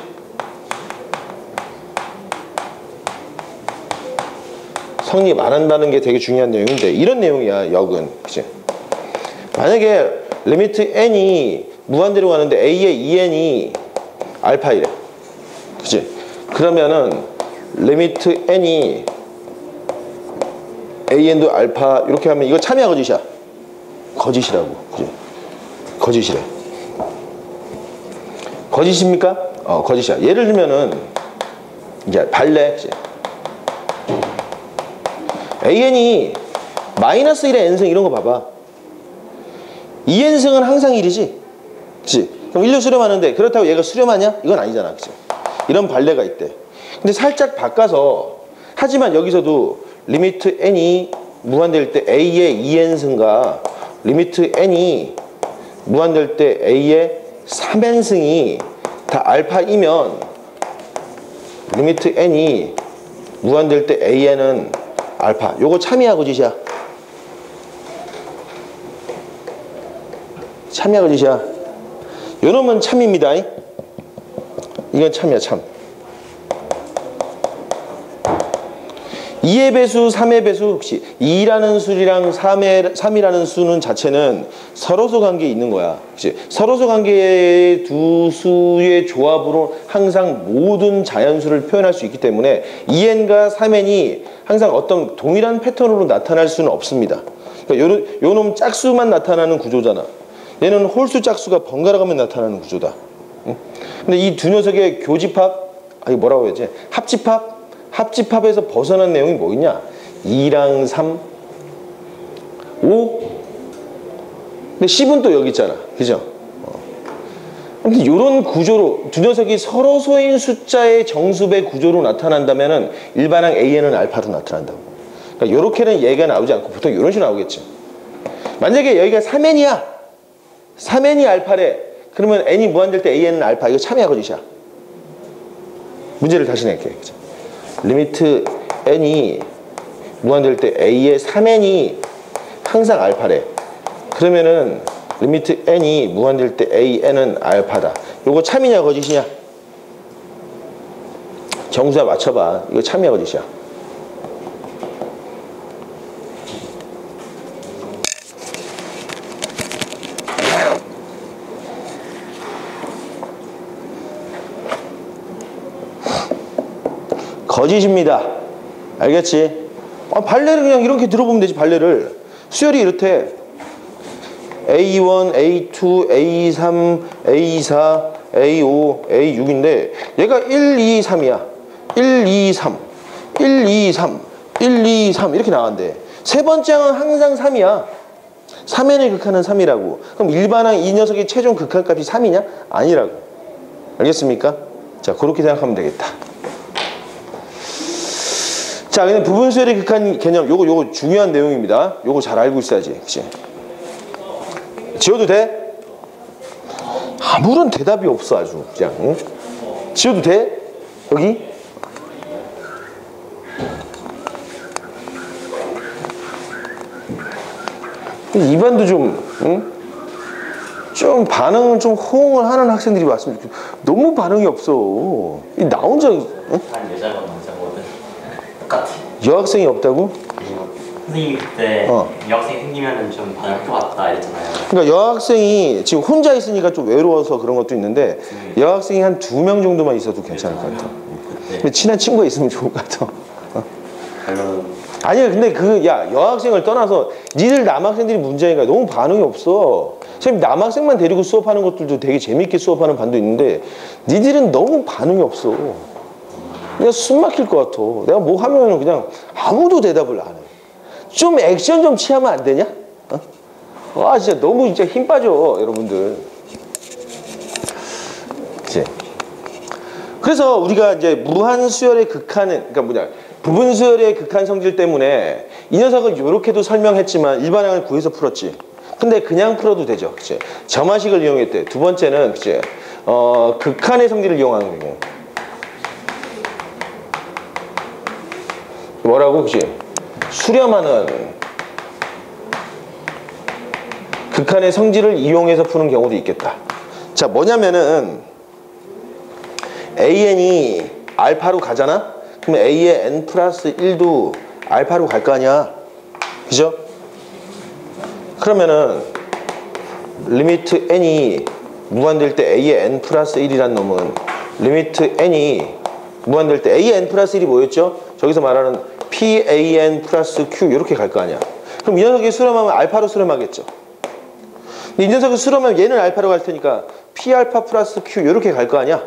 성립 안 한다는 게 되게 중요한 내용인데 이런 내용이야 역은. 그치? 만약에 리미트 n이 무한대로 가는데 a의 2n이 알파이래. 그치? 그러면은 리미트 n이 AN도 알파 이렇게 하면 이거 참이야 거짓이야? 거짓이라고. 그죠? 거짓이래. 거짓입니까? 거짓이야. 예를 들면은 이제 발레. 그치? AN이 마이너스 1의 n승 이런 거 봐봐. 2n승은 항상 1이지. 그치? 그럼 1로 수렴하는데 그렇다고 얘가 수렴하냐? 이건 아니잖아. 그치? 이런 발레가 있대. 근데 살짝 바꿔서 하지만 여기서도 리미트 n이 무한될 때 a의 2n승과 리미트 n이 무한될 때 a의 3n승이 다 알파이면 리미트 n이 무한될 때 an은 알파. 요거 참이야 거짓이야? 참이야 거짓이야? 요놈은 참입니다. 이건 참이야 참. 2의 배수, 3의 배수 혹시 2라는 수랑 3이라는 수는 자체는 서로소 관계에 있는 거야. 그치? 서로소 관계의 두 수의 조합으로 항상 모든 자연수를 표현할 수 있기 때문에 2n과 3n이 항상 어떤 동일한 패턴으로 나타날 수는 없습니다. 그러니까 요놈 짝수만 나타나는 구조잖아. 얘는 홀수 짝수가 번갈아 가면 나타나는 구조다. 응? 근데 이 두 녀석의 교집합, 아니 뭐라고 해야지? 합집합에서 벗어난 내용이 뭐 있냐? 2랑 3, 5. 근데 10은 또 여기 있잖아. 그죠? 근데 이런 구조로 두 녀석이 서로소인 숫자의 정수배 구조로 나타난다면은 일반항 AN은 알파로 나타난다고. 그러니까 이렇게는 얘가 나오지 않고 보통 이런 식으로 나오겠지. 만약에 여기가 3n이야. 3n이 알파래. 그러면 n이 무한될 때 AN은 알파. 이거 참여하고 짓이야. 문제를 다시 낼게요. 리미트 n이 무한될 때 A의 3n이 항상 알파래. 그러면은 리미트 n이 무한될 때 AN은 알파다. 요거 참이냐 거짓이냐? 정수야 맞춰봐. 이거 참이냐 거짓이야? 거짓입니다. 알겠지? 발레를 그냥 이렇게 들어보면 되지. 발레를. 수열이 이렇대. A1, A2, A3, A4, A5, A6인데 얘가 1, 2, 3이야. 1, 2, 3, 1, 2, 3, 1, 2, 3 이렇게 나간대. 세 번째 항은 항상 3이야. 3n의 극한은 3이라고. 그럼 일반항 이 녀석의 최종 극한값이 3이냐? 아니라고. 알겠습니까? 자, 그렇게 생각하면 되겠다. 자, 그냥 부분수열의 극한 개념, 요거 중요한 내용입니다. 요거 잘 알고 있어야지. 그치? 지워도 돼? 아무런 대답이 없어 아주 그냥. 응? 지워도 돼? 여기? 입안도 좀, 응? 좀 반응을 좀 호응을 하는 학생들이 왔으면 좋겠어. 너무 반응이 없어. 나 혼자, 응? 한 여자가 남자거든. 똑같아. 여학생이 없다고? 선생님이 그때 여학생 생기면은 좀 반응할 것 같다 이랬잖아요. 그러니까 여학생이 지금 혼자 있으니까 좀 외로워서 그런 것도 있는데 여학생이 한 2명 정도만 있어도 괜찮을 것 같아. 근데 친한 친구가 있으면 좋을 것 같아. 아니야, 근데 여학생을 떠나서 니들 남학생들이 문제니까 너무 반응이 없어. 선생님 남학생만 데리고 수업하는 것들도 되게 재밌게 수업하는 반도 있는데 니들은 너무 반응이 없어. 그냥 숨 막힐 것 같아. 내가 뭐 하면은 그냥 아무도 대답을 안 해. 좀 액션 좀 취하면 안 되냐? 진짜 너무 진짜 힘 빠져 여러분들. 그치? 그래서 우리가 이제 무한수열의 극한은, 그러니까 뭐냐, 부분수열의 극한 성질 때문에 이 녀석을 이렇게도 설명했지만 일반항을 구해서 풀었지. 근데 그냥 풀어도 되죠. 그치? 점화식을 이용했대. 두 번째는 그치? 극한의 성질을 이용하는 경우. 뭐라고? 그치? 수렴하는 극한의 성질을 이용해서 푸는 경우도 있겠다. 자, 뭐냐면은 AN이 알파로 가잖아? 그럼 A의 n 플러스 1도 알파로 갈 거 아니야? 그죠? 그러면은 리미트 n이 무한될 때 A의 n 플러스 1이란 놈은 리미트 n이 무한될 때 A의 n 플러스 1이 뭐였죠? 저기서 말하는 PAN 플러스 Q 이렇게 갈 거 아니야. 그럼 이 녀석이 수렴하면 알파로 수렴하겠죠. 근데 이 녀석이 수렴하면 얘는 알파로 갈 테니까 P알파 플러스 Q 이렇게 갈 거 아니야.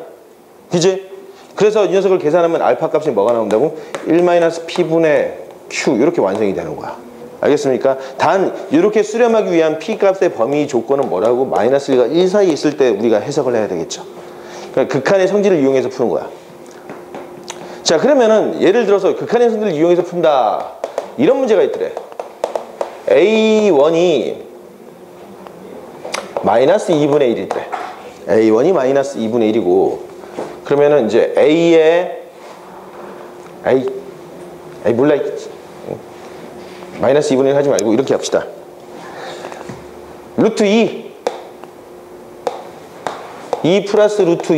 그지? 그래서 이 녀석을 계산하면 알파 값이 뭐가 나온다고? 1-P분의 Q 이렇게 완성이 되는 거야. 알겠습니까? 단 이렇게 수렴하기 위한 P 값의 범위 조건은 뭐라고? 마이너스 1과 1 사이에 있을 때 우리가 해석을 해야 되겠죠. 그러니까 극한의 성질을 이용해서 푸는 거야. 자, 그러면은 예를 들어서 극한의 성질을 이용해서 푼다. 이런 문제가 있더래. A1이 마이너스 2분의 1이더래. A1이 마이너스 2분의 1이고 그러면은 이제 A의 몰라. 마이너스 2분의 1 하지 말고 이렇게 합시다. 루트 2 플러스 루트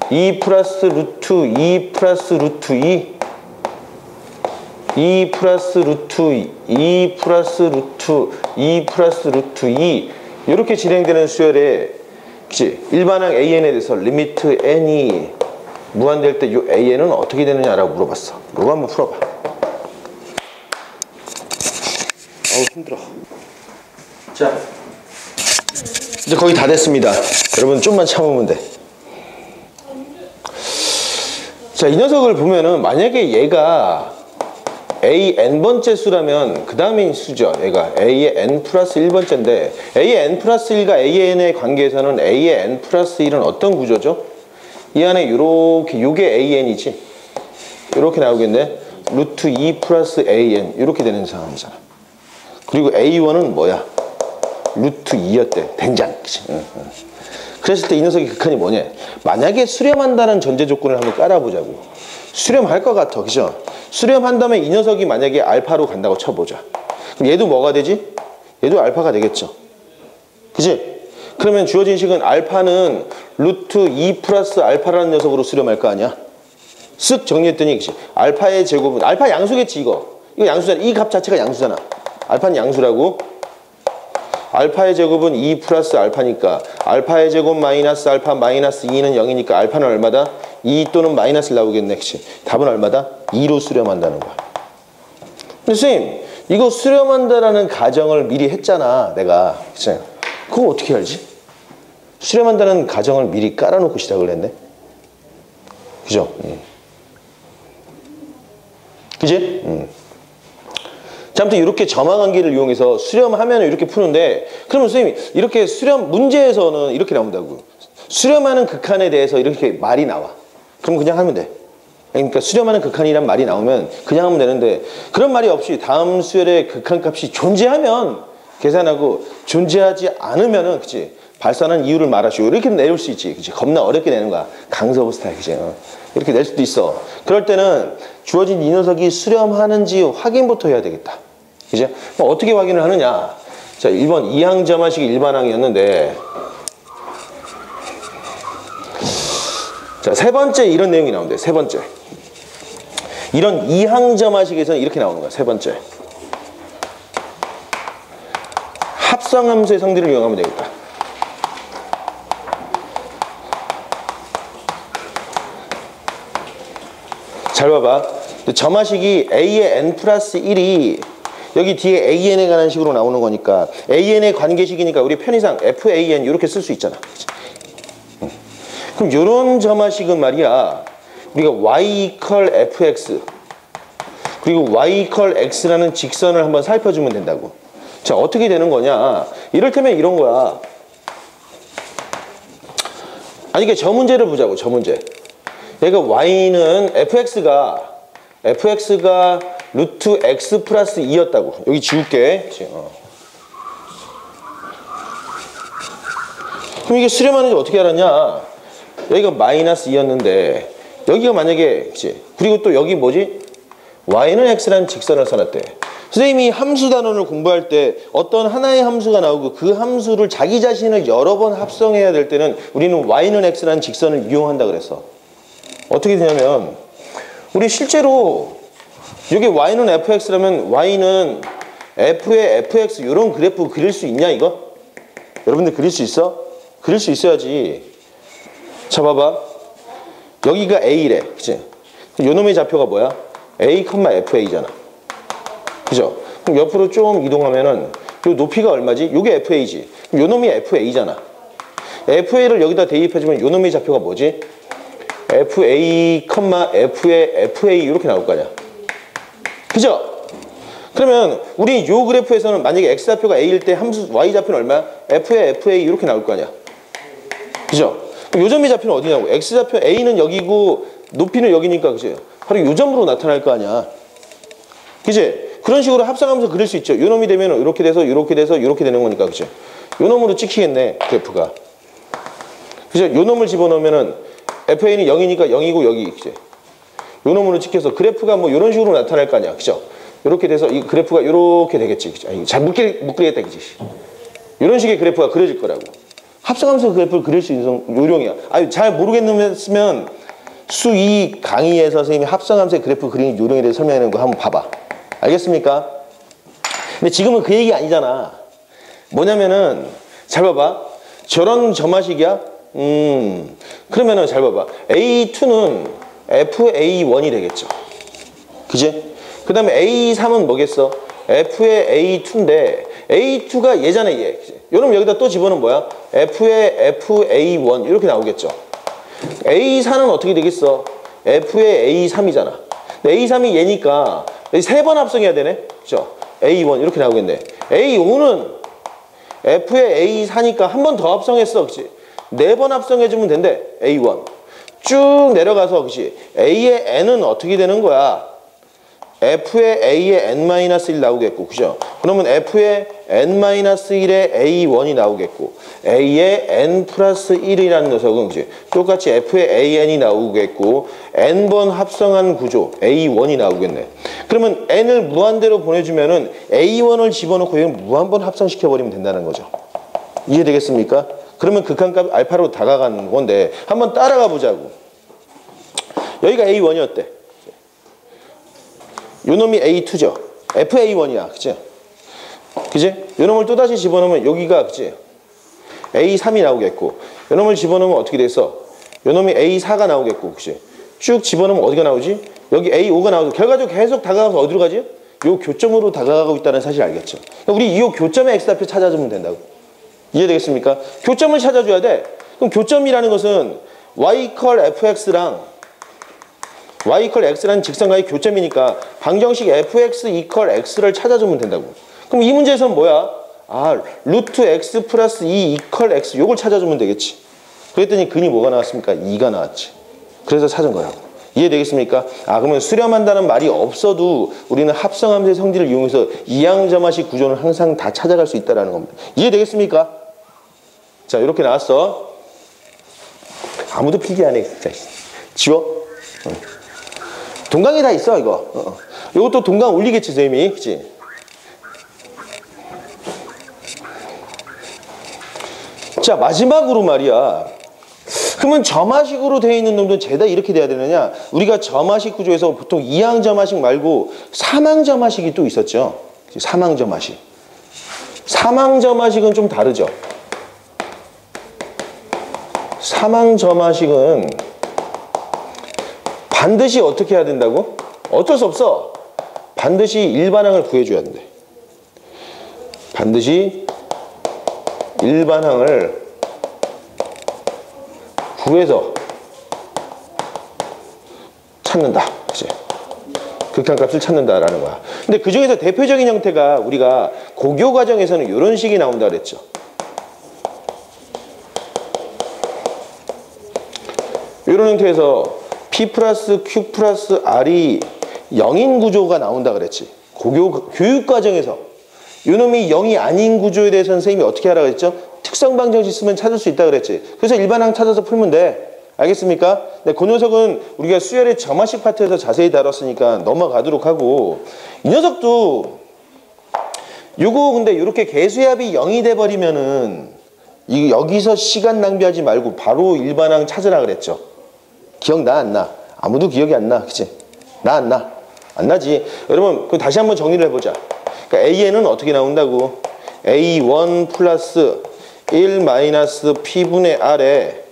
2 플러스 루트 2 플러스 루트 2 플러스 루트 2 플러스 루트 2 플러스 루트 2 이렇게 진행되는 수열에 그치? 일반항 AN에 대해서 리미트 n이 무한될 때 이 AN은 어떻게 되느냐라고 물어봤어. 이거 한번 풀어봐. 힘들어. 자, 이제 거의 다 됐습니다. 여러분 좀만 참으면 돼. 자, 이 녀석을 보면은 만약에 얘가 a n번째 수라면 그 다음에 수죠. 얘가 a의 n 플러스 1번째인데 a의 n 플러스 1과 a의 n의 관계에서는 a의 n 플러스 1은 어떤 구조죠? 이 안에 요렇게 요게 an이지. 요렇게 나오겠네. 루트 2 플러스 an 이렇게 되는 상황이잖아. 그리고 a1은 뭐야? 루트 2였대. 된장. 그치? 그랬을 때 이 녀석의 극한이 뭐냐? 만약에 수렴한다는 전제 조건을 한번 깔아보자고. 수렴할 것 같아. 그죠? 수렴한다면 이 녀석이 만약에 알파로 간다고 쳐보자. 그럼 얘도 뭐가 되지? 얘도 알파가 되겠죠. 그지? 그러면 주어진 식은 알파는 루트 2 플러스 알파라는 녀석으로 수렴할 거 아니야? 쓱 정리했더니 그치? 알파의 제곱은 알파 양수겠지 이거. 이거 양수잖아. 이 값 자체가 양수잖아. 알파는 양수라고. 알파의 제곱은 2 플러스 알파니까 알파의 제곱 마이너스 알파 마이너스 2는 0이니까 알파는 얼마다? 2 또는 마이너스 나오겠네. 그치? 답은 얼마다? 2로 수렴한다는 거야. 근데 선생님 이거 수렴한다라는 가정을 미리 했잖아 내가. 그치? 그거 어떻게 알지? 수렴한다는 가정을 미리 깔아놓고 시작을 했네. 그죠? 그지? 자, 아무튼 이렇게 점화관계를 이용해서 수렴하면 이렇게 푸는데 그러면 선생님 이렇게 수렴 문제에서는 이렇게 나온다고. 수렴하는 극한에 대해서 이렇게 말이 나와. 그럼 그냥 하면 돼. 그러니까 수렴하는 극한이란 말이 나오면 그냥 하면 되는데 그런 말이 없이 다음 수열의 극한값이 존재하면 계산하고 존재하지 않으면은 그치 발산한 이유를 말하시오. 이렇게 내올 수 있지. 그치 겁나 어렵게 내는 거야. 강서부 스타일. 그치 이렇게 낼 수도 있어. 그럴 때는 주어진 이 녀석이 수렴하는지 확인부터 해야 되겠다. 그죠? 어떻게 확인을 하느냐? 자, 1번 이항점화식이 일반항이었는데 자, 세 번째 이런 내용이 나온대. 세 번째. 이런 이항점화식에서는 이렇게 나오는 거야. 세 번째. 합성함수의 성질을 이용하면 되겠다. 잘 봐봐. 점화식이 a의 n 플러스 1이 여기 뒤에 an에 관한 식으로 나오는 거니까 an의 관계식이니까 우리 편의상 fan 이렇게 쓸 수 있잖아. 그럼 이런 점화식은 말이야 우리가 y 이퀄 fx 그리고 y 이퀄 x라는 직선을 한번 살펴주면 된다고. 자, 어떻게 되는 거냐? 이를테면 이런 거야. 아니 이게 저 문제를 보자고. 저 문제. 얘가 y는 fx가 루트 x 플러스 2였다고. 여기 지울게. 그럼 이게 수렴하는지 어떻게 알았냐? 여기가 마이너스 2였는데 여기가 만약에 그리고 또 여기 뭐지? y는 x라는 직선을 써놨대. 선생님이 함수 단원을 공부할 때 어떤 하나의 함수가 나오고 그 함수를 자기 자신을 여러 번 합성해야 될 때는 우리는 y는 x라는 직선을 이용한다 그랬어. 어떻게 되냐면 우리 실제로 여기 y는 fx라면 y는 f의 fx 이런 그래프 그릴 수 있냐 이거? 여러분들 그릴 수 있어? 그릴 수 있어야지. 자 봐봐. 여기가 a래. 그치? 요 놈의 좌표가 뭐야? a, fa잖아. 그죠? 그럼 옆으로 좀 이동하면은 요 높이가 얼마지? 요게 fa지. 그럼 요 놈이 fa잖아. fa를 여기다 대입해주면 요 놈의 좌표가 뭐지? fa, f의 fa 이렇게 나올 거 아니야. 그죠? 그러면 우리 요 그래프에서는 만약에 x좌표가 a일 때 함수 y좌표는 얼마야? f의 fa 이렇게 나올 거 아니야. 그죠? 그럼 요 점의 좌표는 어디냐고. x좌표 a는 여기고 높이는 여기니까 그죠? 바로 요 점으로 나타날 거 아니야. 그지? 그런 식으로 합성하면서 그릴 수 있죠. 요 놈이 되면 이렇게 돼서 이렇게 돼서 이렇게 되는 거니까 그죠? 요 놈으로 찍히겠네 그래프가. 그죠? 요 놈을 집어넣으면은 fa는 0이니까 0이고 여기 그죠? 요 놈으로 찍혀서 그래프가 뭐 이런 식으로 나타날 거 아니야. 그죠? 이렇게 돼서 이 그래프가 이렇게 되겠지. 그죠? 아니, 잘 못 그리겠다 그지? 이런 식의 그래프가 그려질 거라고. 합성하면서 그래프를 그릴 수 있는 요령이야. 아니 잘 모르겠으면 수2 강의에서 선생님이 합성하면서 그래프 그리는 요령에 대해서 설명하는 거 한번 봐봐. 알겠습니까? 근데 지금은 그 얘기 아니잖아. 뭐냐면은 잘 봐봐. 저런 점화식이야? 그러면은 잘 봐봐. A2는 FA1이 되겠죠. 그지? 그 다음에 A3은 뭐겠어? F의 A2인데 A2가 얘잖아, 얘. 여러분 여기다 또 집어넣으면 뭐야? F의 FA1 이렇게 나오겠죠. A4는 어떻게 되겠어? F의 A3이잖아. A3이 얘니까 3번 합성해야 되네. 그죠? A1 이렇게 나오겠네. A5는 F의 A4니까 한 번 더 합성했어. 그치? 4번 합성해주면 된대. A1. 쭉 내려가서, 그치? A의 N은 어떻게 되는 거야? F의 A의 N-1 나오겠고, 그죠? 그러면 F의 N-1의 A1이 나오겠고, A의 N 플러스 1이라는 녀석은, 그치? 똑같이 F의 AN이 나오겠고, N번 합성한 구조, A1이 나오겠네. 그러면 N을 무한대로 보내주면은 A1을 집어넣고 이걸 무한번 합성시켜버리면 된다는 거죠. 이해되겠습니까? 그러면 극한값 알파로 다가가는 건데, 한번 따라가 보자고. 여기가 A1이었대. 요 놈이 A2죠. FA1이야. 그치? 그치? 요 놈을 또다시 집어넣으면 여기가, 그치? A3이 나오겠고, 요 놈을 집어넣으면 어떻게 됐어? 요 놈이 A4가 나오겠고, 그치? 쭉 집어넣으면 어디가 나오지? 여기 A5가 나오고, 결과적으로 계속 다가가서 어디로 가지? 요 교점으로 다가가고 있다는 사실 알겠죠? 우리 이 교점의 X좌표 찾아주면 된다고. 이해되겠습니까? 교점을 찾아줘야 돼. 그럼 교점이라는 것은 Y 컬 FX랑 Y 이퀄 X라는 직선과의 교점이니까 방정식 fx 이퀄 x를 찾아주면 된다고. 그럼 이 문제에서는 뭐야? 아, 루트 x 플러스 2 이퀄 x 요걸 찾아주면 되겠지. 그랬더니 근이 뭐가 나왔습니까? 2가 나왔지. 그래서 찾은 거야. 이해되겠습니까? 아, 그러면 수렴한다는 말이 없어도 우리는 합성함수의 성질을 이용해서 이항점화식 구조는 항상 다 찾아갈 수 있다는 겁니다. 이해되겠습니까? 자, 이렇게 나왔어. 아무도 필기 안 해. 자, 지워. 동강에 다 있어, 이거. 이것도 동강 올리겠지, 선생님이. 그치? 자, 마지막으로 말이야. 그러면 점화식으로 되어 있는 놈들은 죄다 이렇게 돼야 되느냐? 우리가 점화식 구조에서 보통 이항점화식 말고 사망점화식이 또 있었죠. 사망점화식. 사망점화식은 좀 다르죠. 사망점화식은 반드시 어떻게 해야 된다고? 어쩔 수 없어. 반드시 일반항을 구해줘야 된대. 반드시 일반항을 구해서 찾는다. 그치? 극한값을 찾는다라는 거야. 근데 그 중에서 대표적인 형태가 우리가 고교 과정에서는 이런 식이 나온다 그랬죠. 이런 형태에서 P 플러스 Q 플러스 R이 0인 구조가 나온다 그랬지. 교육과정에서. 요놈이 0이 아닌 구조에 대해서 선생님이 어떻게 하라고 했죠? 특성방정식 쓰면 찾을 수 있다 그랬지. 그래서 일반항 찾아서 풀면 돼. 알겠습니까? 네, 그 녀석은 우리가 수열의 점화식 파트에서 자세히 다뤘으니까 넘어가도록 하고, 이 녀석도 요거 근데 이렇게 개수합이 0이 돼버리면은 여기서 시간 낭비하지 말고 바로 일반항 찾으라 그랬죠. 기억나 안 나? 아무도 기억이 안 나. 그치? 나 안 나? 안 나지. 여러분 그 다시 한번 정리를 해보자. 그러니까 AN은 어떻게 나온다고? A1 플러스 1 마이너스 P분의 R에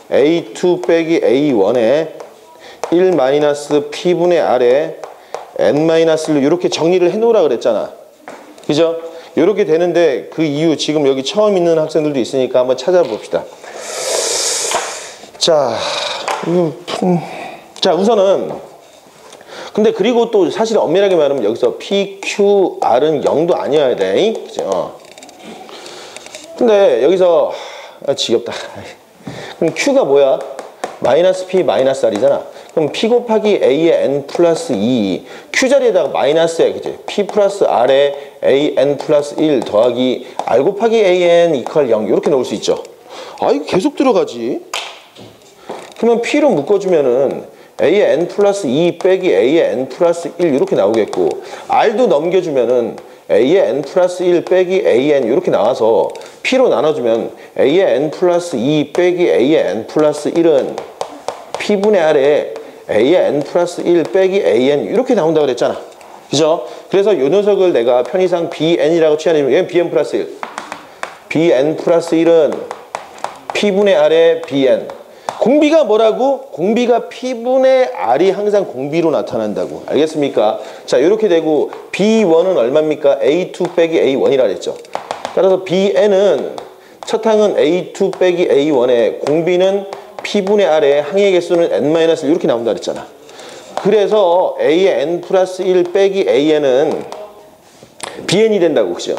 A2 빼기 A1에 1 마이너스 P분의 R에 N 마이너스를 이렇게 정리를 해놓으라 그랬잖아. 그죠? 이렇게 되는데 그 이유 지금 여기 처음 있는 학생들도 있으니까 한번 찾아봅시다. 자, 우선은 근데 그리고 또 사실 엄밀하게 말하면 여기서 P, Q, R은 0도 아니어야 돼. 그죠? 근데 여기서 지겹다. 그럼 Q가 뭐야? 마이너스 P 마이너스 R이잖아. 그럼 P 곱하기 A의 N 플러스 2 Q 자리에다가 마이너스에 그치? P 플러스 R에 A N 플러스 1 더하기 R 곱하기 A N 이퀄 0 이렇게 넣을 수 있죠. 아 이거 계속 들어가지. 그러면 P로 묶어주면은 A의 N 플러스 2 빼기 A의 N 플러스 1 이렇게 나오겠고, R도 넘겨주면은 A의 N 플러스 1 빼기 AN 이렇게 나와서 P로 나눠주면 A의 N 플러스 2 빼기 A의 N 플러스 1은 P분의 R에 A의 N 플러스 1 빼기 AN 이렇게 나온다고 그랬잖아. 그죠? 그래서 이 녀석을 내가 편의상 BN이라고 취하면 얘는 BN 플러스 1. BN 플러스 1은 P분의 R에 BN. 공비가 뭐라고? 공비가 P분의 R이 항상 공비로 나타난다고. 알겠습니까? 자, 이렇게 되고 B1은 얼마입니까? A2 빼기 A1이라 그랬죠. 따라서 Bn은 첫 항은 A2 빼기 A1에 공비는 P분의 R에 항의 개수는 n-1 이렇게 나온다 그랬잖아. 그래서 A의 n 플러스 1 빼기 An은 Bn이 된다고, 그죠?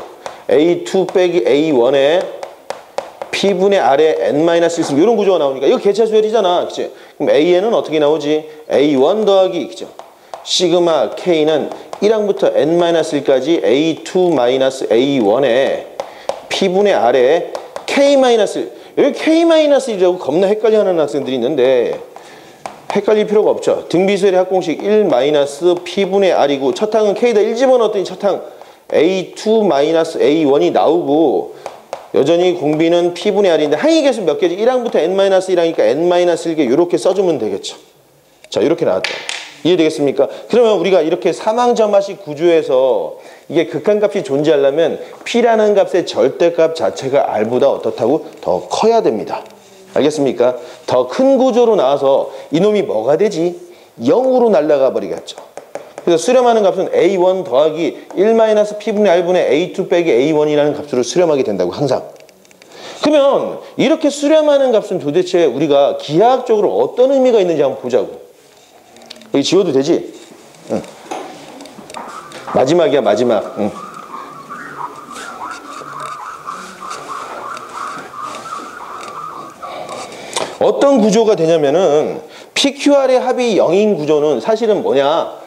A2 빼기 A1에 P분의 R에 n-1 있으면 이런 구조가 나오니까 이거 개차 수열이잖아, 그치? 그럼 An은 어떻게 나오지? A1 더하기, 그죠? 시그마 K는 1항부터 n-1까지 A2 A1에 P분의 R에 K-1 여기 K-1이라고 겁나 헷갈려하는 학생들이 있는데 헷갈릴 필요가 없죠. 등비수열의 합공식 1 P분의 R이고 첫 항은 K에다 1 집어넣었더니 첫 항 A2 A1이 나오고 여전히 공비는 P분의 R인데 항의 개수 몇 개지? 1항부터 n-1이니까 n-1개 이렇게 써주면 되겠죠. 자, 이렇게 나왔다. 이해되겠습니까? 그러면 우리가 이렇게 사망점화식 구조에서 이게 극한값이 존재하려면 P라는 값의 절대값 자체가 R보다 어떻다고? 더 커야 됩니다. 알겠습니까? 더 큰 구조로 나와서 이놈이 뭐가 되지? 0으로 날아가 버리겠죠. 그래서 수렴하는 값은 A1 더하기 1 P분의 R분의 A2 빼기 A1이라는 값으로 수렴하게 된다고 항상. 그러면 이렇게 수렴하는 값은 도대체 우리가 기하학적으로 어떤 의미가 있는지 한번 보자고. 여기 지워도 되지? 응. 마지막이야, 마지막. 응. 어떤 구조가 되냐면은 PQR의 합이 0인 구조는 사실은 뭐냐?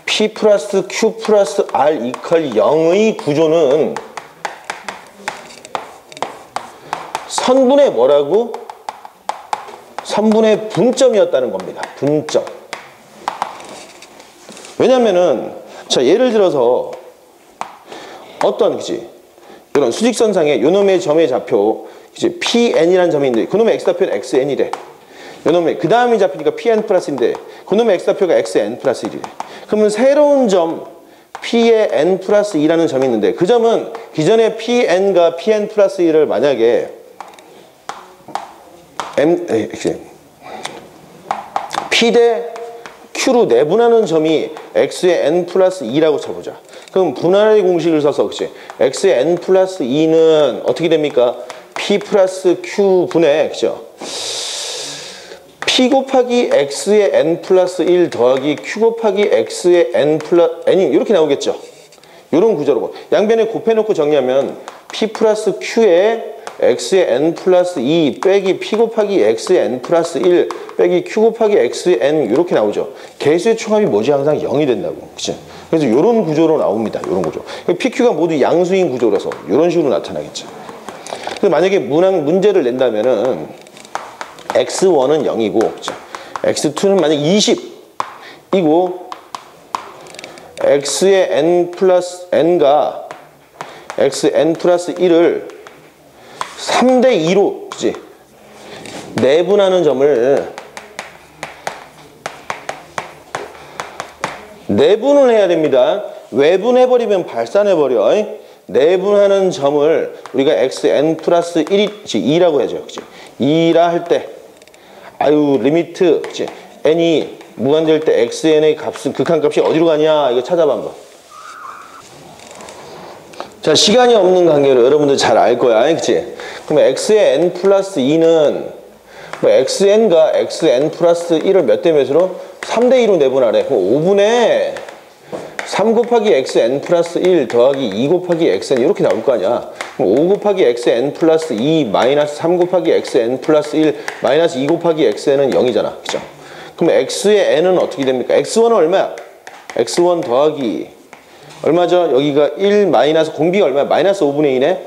P 플러스 Q 플러스 R 이퀄 0의 구조는 선분의 뭐라고? 선분의 분점이었다는 겁니다. 분점. 왜냐면은 자, 예를 들어서 어떤, 그치? 이런 수직선상에 요놈의 점의 좌표 이제 PN이라는 점이 있는데 그놈의 X좌표는 XN이래. 요놈의 그 다음이 잡히니까 PN 플러스인데 그놈의 X좌표가 XN 플러스 1이래. 그러면 새로운 점 P의 N 플러스 2라는 점이 있는데 그 점은 기존의 PN과 PN 플러스 2를 만약에 P 대 Q로 내분하는 점이 X의 N 플러스 2라고 쳐보자. 그럼 분할의 공식을 써서 그치? X의 N 플러스 2는 어떻게 됩니까? P 플러스 Q 분의, 그죠? P 곱하기 X의 N 플러스 1 더하기 Q 곱하기 X의 N 플러스 N이 이렇게 나오겠죠? 이런 구조로. 양변에 곱해놓고 정리하면 P 플러스 Q에 X의 N 플러스 2 빼기 P 곱하기 X의 N 플러스 1 빼기 Q 곱하기 X의 N 이렇게 나오죠. 개수의 총합이 뭐지? 항상 0이 된다고. 그치? 그래서 이런 구조로 나옵니다. 이런 구조. PQ가 모두 양수인 구조라서 이런 식으로 나타나겠죠. 그래서 만약에 문제를 낸다면은 X1은 0이고 그쵸? X2는 만약 20이고 X의 N 플러스 N과 XN 플러스 1을 3대 2로 그치? 내분하는 점을 내분을 해야 됩니다. 외분해버리면 발산해버려. 내분하는 점을 우리가 XN 플러스 1이 2라고 해야죠. 그치? 2라 할 때 아유 리미트 그치? n이 무한될 때 xn의 값은 극한값이 어디로 가냐 이거 찾아봐 한번. 자, 시간이 없는 관계로 여러분들 잘 알 거야. 그치? 그럼 x의 n 플러스 2는 뭐 xn과 xn 플러스 1을 몇 대 몇으로? 3대 2로 내분하래. 그럼 5분의 3 곱하기 xn 플러스 1 더하기 2 곱하기 xn 이렇게 나올 거 아니야. 그럼 5 곱하기 xn 플러스 2 마이너스 3 곱하기 xn 플러스 1 마이너스 2 곱하기 xn은 0이잖아. 그죠? 그럼 x의 n은 어떻게 됩니까? x1은 얼마야? x1 더하기 얼마죠? 여기가 1 마이너스 공비가 얼마야? 마이너스 5분의 2네?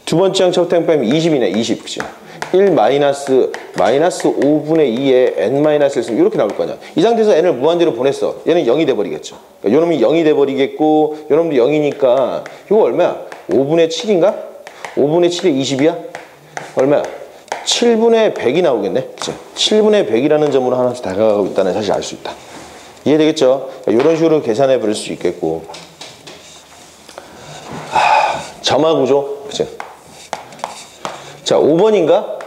두 번째 항 첫 빼면 20이네. 20. 그죠? 1 마이너스 5분의 2에 n 마이너스 1 이렇게 나올 거 아니야. 이 상태에서 n을 무한대로 보냈어. 얘는 0이 돼버리겠죠. 그러니까 요놈이 0이 돼버리겠고 요놈도 0이니까 이거 얼마야? 5분의 7인가? 5분의 7에 20이야? 얼마야? 7분의 100이 나오겠네. 그치? 7분의 100이라는 점으로 하나씩 다가가고 있다는 사실 알 수 있다. 이해되겠죠? 그러니까 이런 식으로 계산해 버릴 수 있겠고. 점화 구조. 그치? 자, 5번인가?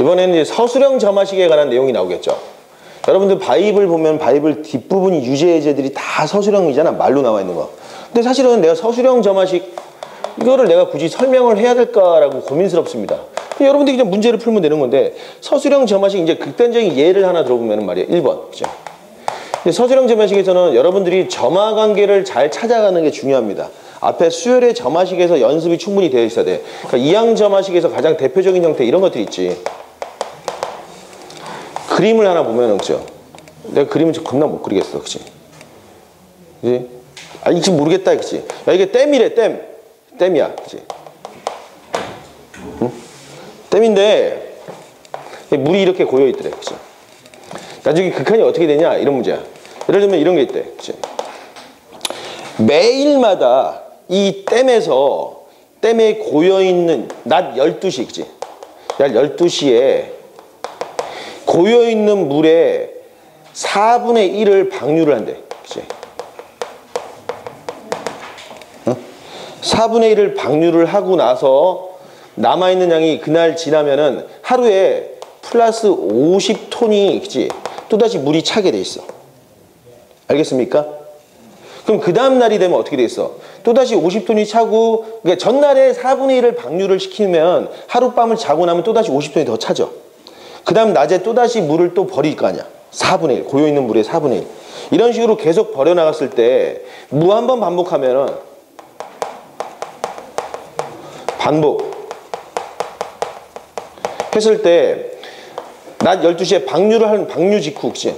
이번에는 이제 서술형 점화식에 관한 내용이 나오겠죠. 여러분들 바이블 보면 바이블 뒷부분이 유죄제들이 다 서술형이잖아. 말로 나와 있는 거. 근데 사실은 내가 서술형 점화식 이거를 내가 굳이 설명을 해야 될까라고 고민스럽습니다. 여러분들이 그냥 문제를 풀면 되는 건데 서술형 점화식 이제 극단적인 예를 하나 들어보면 말이에요. 1번. 그죠? 근데 서술형 점화식에서는 여러분들이 점화 관계를 잘 찾아가는 게 중요합니다. 앞에 수열의 점화식에서 연습이 충분히 되어 있어야 돼. 그러니까 이항 점화식에서 가장 대표적인 형태 이런 것들이 있지. 그림을 하나 보면은 그죠? 내가 그림을 겁나 못 그리겠어. 그치? 그치? 아, 이거 모르겠다. 그치? 야, 이게 댐이래, 댐. 댐이야. 그치? 응? 댐인데 물이 이렇게 고여 있더래. 그치? 나중에 극한이 어떻게 되냐? 이런 문제야. 예를 들면 이런 게 있대. 그치? 매일마다 이 댐에서 댐에 고여있는 낮 12시, 그치? 낮 12시에 고여있는 물의 4분의 1을 방류를 한대. 그치? 4분의 1을 방류를 하고 나서 남아있는 양이 그날 지나면은 하루에 플러스 50톤이, 그치? 또다시 물이 차게 돼 있어. 알겠습니까? 그럼 그 다음 날이 되면 어떻게 돼 있어? 또다시 50톤이 차고, 그러니까 전날에 4분의 1을 방류를 시키면 하룻밤을 자고 나면 또다시 50톤이 더 차죠. 그 다음 낮에 또다시 물을 또 버릴 거 아니야. 4분의 1, 고여있는 물의 4분의 1. 이런 식으로 계속 버려나갔을 때 무 한 번 반복하면은 했을 때 낮 12시에 방류를 하는 방류 직후, 그치?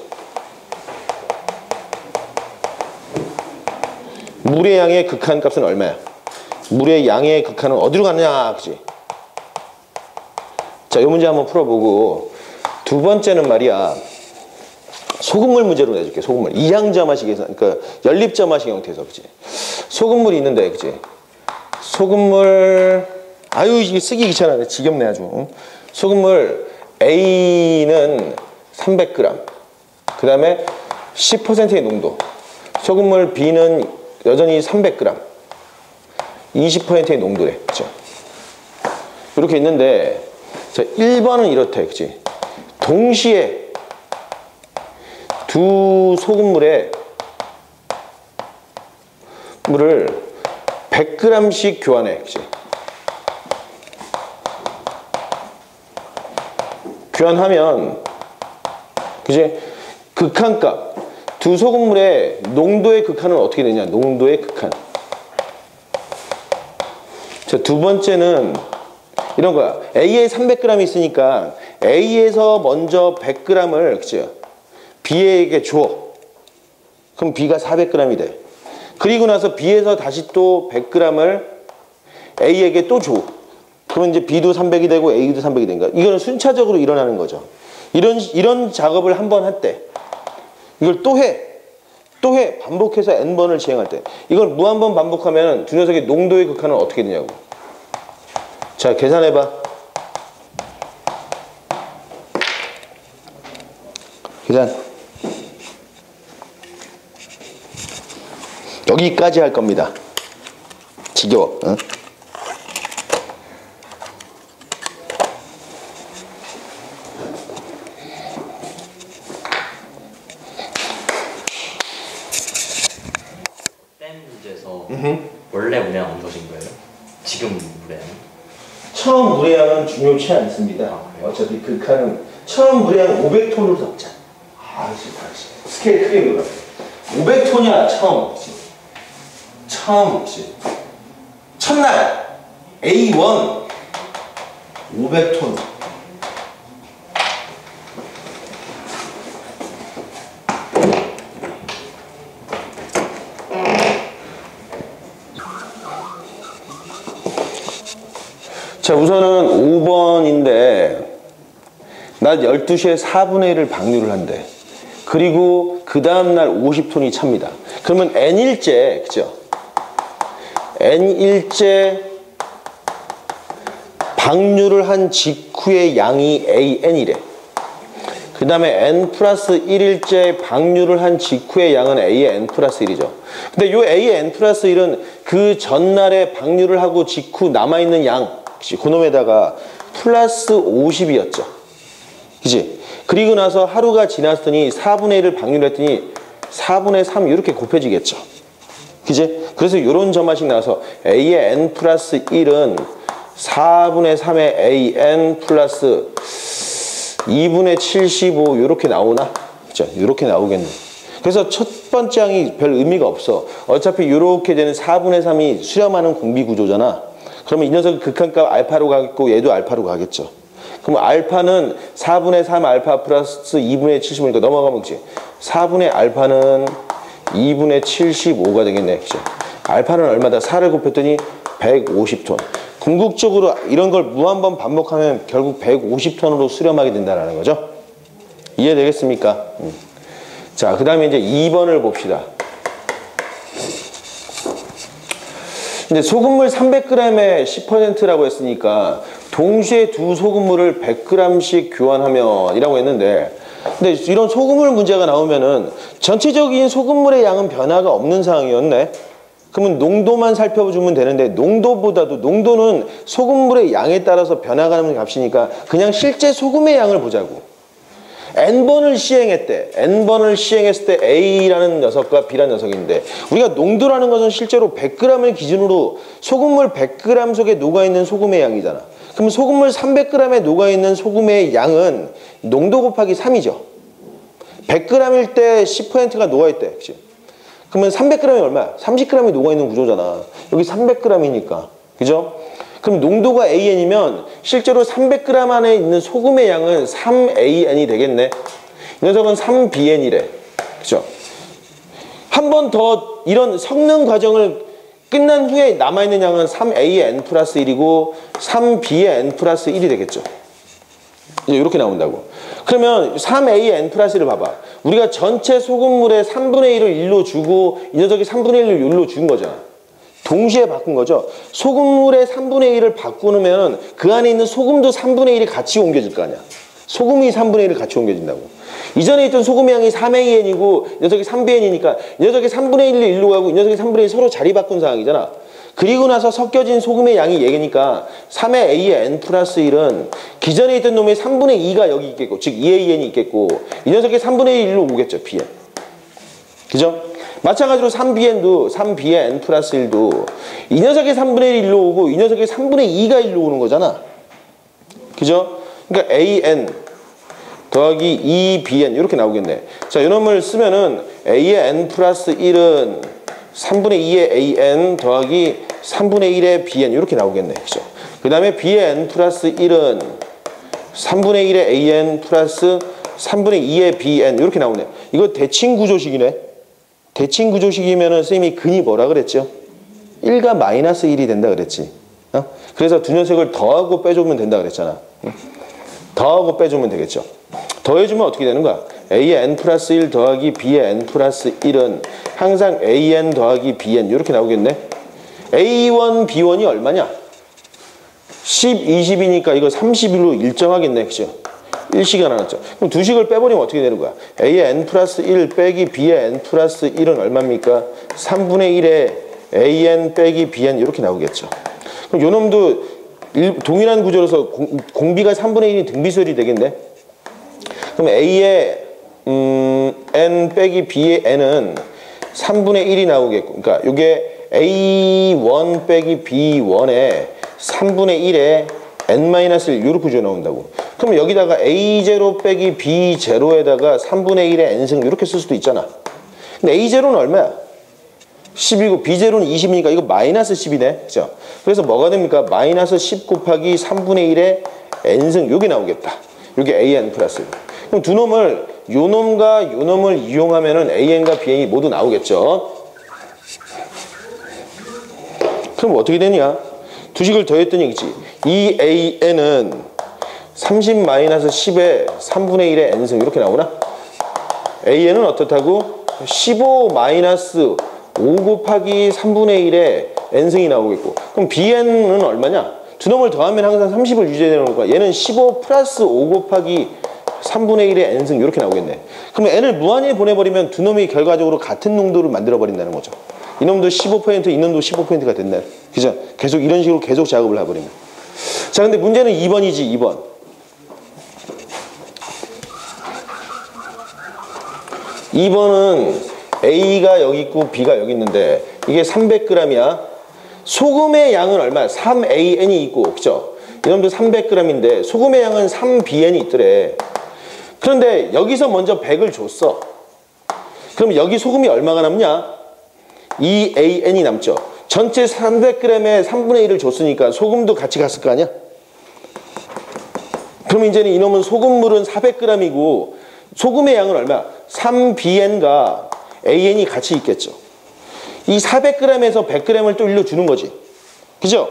물의 양의 극한값은 얼마야? 물의 양의 극한은 어디로 가느냐, 그치? 자, 이 문제 한번 풀어보고 두 번째는 말이야 소금물 문제로 내줄게. 소금물 이항점화식에서, 그러니까 연립점화식 형태에서, 그치? 소금물이 있는데, 그치? 소금물, 아유 이게 쓰기 귀찮아. 지겹네 아주. 응? 소금물 A는 300g, 그 다음에 10%의 농도. 소금물 B는 여전히 300g, 20%의 농도래. 그쵸? 이렇게 있는데, 자, 1번은 이렇대. 그치? 동시에 두 소금물에 물을 100g씩 교환해. 그치? 교환하면, 그치? 극한값. 두 소금물의 농도의 극한은 어떻게 되냐? 농도의 극한. 자, 두 번째는 이런 거야. A에 300g이 있으니까 A에서 먼저 100g을, 그치? B에게 줘. 그럼 B가 400g이 돼. 그리고 나서 B에서 다시 또 100g을 A에게 또 줘. 그러면 이제 B도 300이 되고 A도 300이 된 거야. 이거는 순차적으로 일어나는 거죠. 이런 작업을 한 번 할 때, 이걸 또 해. 반복해서 N번을 시행할 때. 이걸 무한번 반복하면 두 녀석의 농도의 극한은 어떻게 되냐고. 자, 계산해봐. 계산. 여기까지 할 겁니다. 지겨워. 응? 원래 물량 안 주어진 거예요? 지금 물량? 처음 물의 양은 중요치 않습니다. 어차피 극한은 처음 물의 양 500톤으로 잡자. 스케일 크게 놀아. 500톤이야 처음. 처음. 첫날 A1 500톤. 자, 우선은 5번인데 낮 12시에 4분의 1을 방류를 한대. 그리고 그 다음날 50톤이 찹니다. 그러면 N일째, 그죠? N일째 방류를 한 직후의 양이 AN이래. 그 다음에 N 플러스 1일째 방류를 한 직후의 양은 A의 N 플러스 1이죠. 근데 요 A의 N 플러스 1은 그 전날에 방류를 하고 직후 남아있는 양, 그놈에다가 플러스 50이었죠. 그치? 그리고 나서 하루가 지났더니 4분의 1을 방류했더니 4분의 3 이렇게 곱해지겠죠. 그지? 그래서 이런 점화식 나와서 a의 n 플러스 1은 4분의 3의 an 플러스 2분의 75 이렇게 나오나? 그죠? 이렇게 나오겠네. 그래서 첫 번째 항이 별 의미가 없어. 어차피 이렇게 되는 4분의 3이 수렴하는 공비 구조잖아. 그러면 이 녀석이 극한값 알파로 가겠고 얘도 알파로 가겠죠. 그럼 알파는 4분의 3 알파 플러스 2분의 75니까 넘어가면 그치? 4분의 알파는 2분의 75가 되겠네. 그치? 알파는 얼마다? 4를 곱했더니 150톤. 궁극적으로 이런 걸 무한번 반복하면 결국 150톤으로 수렴하게 된다는 거죠. 이해되겠습니까? 자, 그 다음에 이제 2번을 봅시다. 이제 소금물 300g에 10%라고 했으니까 동시에 두 소금물을 100g씩 교환하면 이라고 했는데, 근데 이런 소금물 문제가 나오면은 전체적인 소금물의 양은 변화가 없는 상황이었네. 그러면 농도만 살펴주면 되는데, 농도는 소금물의 양에 따라서 변화가는 값이니까 그냥 실제 소금의 양을 보자고. n번을 시행했대. n번을 시행했을 때 A라는 녀석과 B라는 녀석인데, 우리가 농도라는 것은 실제로 100g을 기준으로 소금물 100g 속에 녹아있는 소금의 양이잖아. 그럼 소금물 300g에 녹아있는 소금의 양은 농도 곱하기 3이죠. 100g일 때 10%가 녹아있대. 그치? 그러면 300g이 얼마야? 30g이 녹아있는 구조잖아. 여기 300g이니까. 그죠? 그럼 농도가 AN이면 실제로 300g 안에 있는 소금의 양은 3AN이 되겠네. 이 녀석은 3BN이래. 그죠? 한 번 더 이런 성능 과정을 끝난 후에 남아있는 양은 3A의 N 플러스 1이고 3B의 N 플러스 1이 되겠죠. 이제 이렇게 나온다고. 그러면 3A의 N 플러스 1을 봐봐. 우리가 전체 소금물의 3분의 1을 1로 주고 이 녀석이 3분의 1을 1로 준 거잖아. 동시에 바꾼 거죠. 소금물의 3분의 1을 바꾸면 그 안에 있는 소금도 3분의 1이 같이 옮겨질 거 아니야. 소금이 3분의 1을 같이 옮겨진다고. 이전에 있던 소금의 양이 3AN이고 이 녀석이 3BN이니까 이 녀석이 3분의 1을 1로 가고 이 녀석이 3분의 1 서로 자리 바꾼 상황이잖아. 그리고 나서 섞여진 소금의 양이 얘기니까 3의 A의 N 플러스 1은 기존에 있던 놈의 3분의 2가 여기 있겠고, 즉 2AN이 있겠고, 이 녀석이 3분의 1로 오겠죠, BN. 그죠? 마찬가지로 3BN도 3B의 N 플러스 1도 이 녀석이 3분의 1로 오고 이 녀석이 3분의 2가 1로 오는 거잖아. 그죠? 그러니까 AN 더하기 2BN 이렇게 나오겠네. 자, 이놈을 쓰면은 A의 N 플러스 1은 3분의 2의 AN 더하기 3분의 1의 BN 이렇게 나오겠네. 그죠? 그 다음에 B의 N 플러스 1은 3분의 1의 AN 플러스 3분의 2의 BN 이렇게 나오네. 이거 대칭 구조식이네. 대칭 구조식이면은 쌤이 근이 뭐라 그랬죠? 1과 마이너스 1이 된다 그랬지. 그래서 두 녀석을 더하고 빼주면 된다 그랬잖아. 더하고 빼주면 되겠죠. 더해주면 어떻게 되는 거야? A의 N 플러스 1 더하기 B의 N 플러스 1은 항상 AN 더하기 BN 이렇게 나오겠네. A1, B1이 얼마냐? 10, 20이니까 이거 31로 일정하겠네. 그죠? 1식이 하나 났죠. 그럼 두 식을 빼버리면 어떻게 되는 거야? A의 N 플러스 1 빼기 B의 N 플러스 1은 얼마입니까? 3분의 1의 AN 빼기 BN 이렇게 나오겠죠. 그럼 요 놈도 동일한 구조로서 공비가 3분의 1이 등비수열이 되겠네. 그럼 A의 N 빼기 B의 N은 3분의 1이 나오겠고, 그러니까 이게 A1 빼기 B1의 3분의 1의 N-1 이렇게 구조 나온다고. 그럼 여기다가 A0 빼기 B0에다가 3분의 1의 N승 이렇게 쓸 수도 있잖아. 근데 A0는 얼마야? 10이고 B0는 20이니까 이거 마이너스 10이네. 그죠? 그래서 뭐가 됩니까? 마이너스 10 곱하기 3분의 1의 N승 요게 나오겠다. 요게 AN 플러스. 그럼 두 놈을 요 놈과 요 놈을 이용하면은 AN과 BN이 모두 나오겠죠. 그럼 어떻게 되냐? 두 식을 더했더니 있지. 이 AN은 30-10의 3분의 1의 N승 이렇게 나오나? AN은 어떻다고? 15-5 곱하기 3분의 1의 N승이 나오겠고, 그럼 BN은 얼마냐? 두 놈을 더하면 항상 30을 유지되는 거니까 얘는 15 플러스 5 곱하기 3분의 1의 N승 이렇게 나오겠네. 그러면 N을 무한히 보내버리면 두 놈이 결과적으로 같은 농도를 만들어버린다는 거죠. 이놈도 15%, 이놈도 15%가 된다. 그죠? 계속 이런 식으로 계속 작업을 해버리면. 자, 근데 문제는 2번이지, 2번. 2번은 A가 여기 있고 B가 여기 있는데 이게 300g이야. 소금의 양은 얼마야? 3AN이 있고, 그죠? 이놈도 300g인데 소금의 양은 3BN이 있더래. 그런데 여기서 먼저 100을 줬어. 그럼 여기 소금이 얼마가 남냐? 2AN이 남죠. 전체 300g에 3분의 1을 줬으니까 소금도 같이 갔을 거 아니야? 그럼 이제는 이놈은 소금물은 400g이고 소금의 양은 얼마야? 3BN과 AN이 같이 있겠죠. 이 400g에서 100g을 또 일로 주는 거지. 그죠?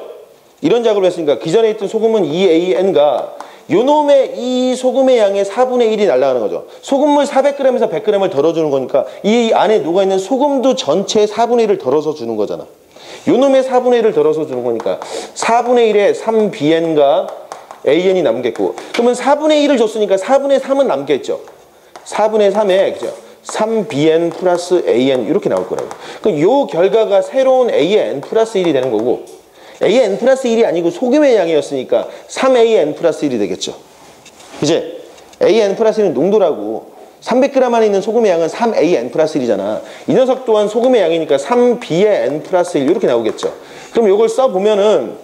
이런 작업을 했으니까 기존에 있던 소금은 2AN과 요놈의 이 소금의 양의 4분의 1이 날아가는 거죠. 소금물 400g에서 100g을 덜어주는 거니까 이 안에 녹아있는 소금도 전체 4분의 1을 덜어서 주는 거잖아. 요놈의 4분의 1을 덜어서 주는 거니까 4분의 1에 3BN과 AN이 남겠고, 그러면 4분의 1을 줬으니까 4분의 3은 남겠죠. 4분의 3에 그죠? 3BN 플러스 AN 이렇게 나올 거라고. 그럼 요 결과가 새로운 AN 플러스 1이 되는 거고, AN 플러스 1이 아니고 소금의 양이었으니까 3AN 플러스 1이 되겠죠. 이제 AN 플러스 1은 농도라고. 300g 안에 있는 소금의 양은 3AN 플러스 1이잖아. 이 녀석 또한 소금의 양이니까 3BN 플러스 1 이렇게 나오겠죠. 그럼 요걸 써보면은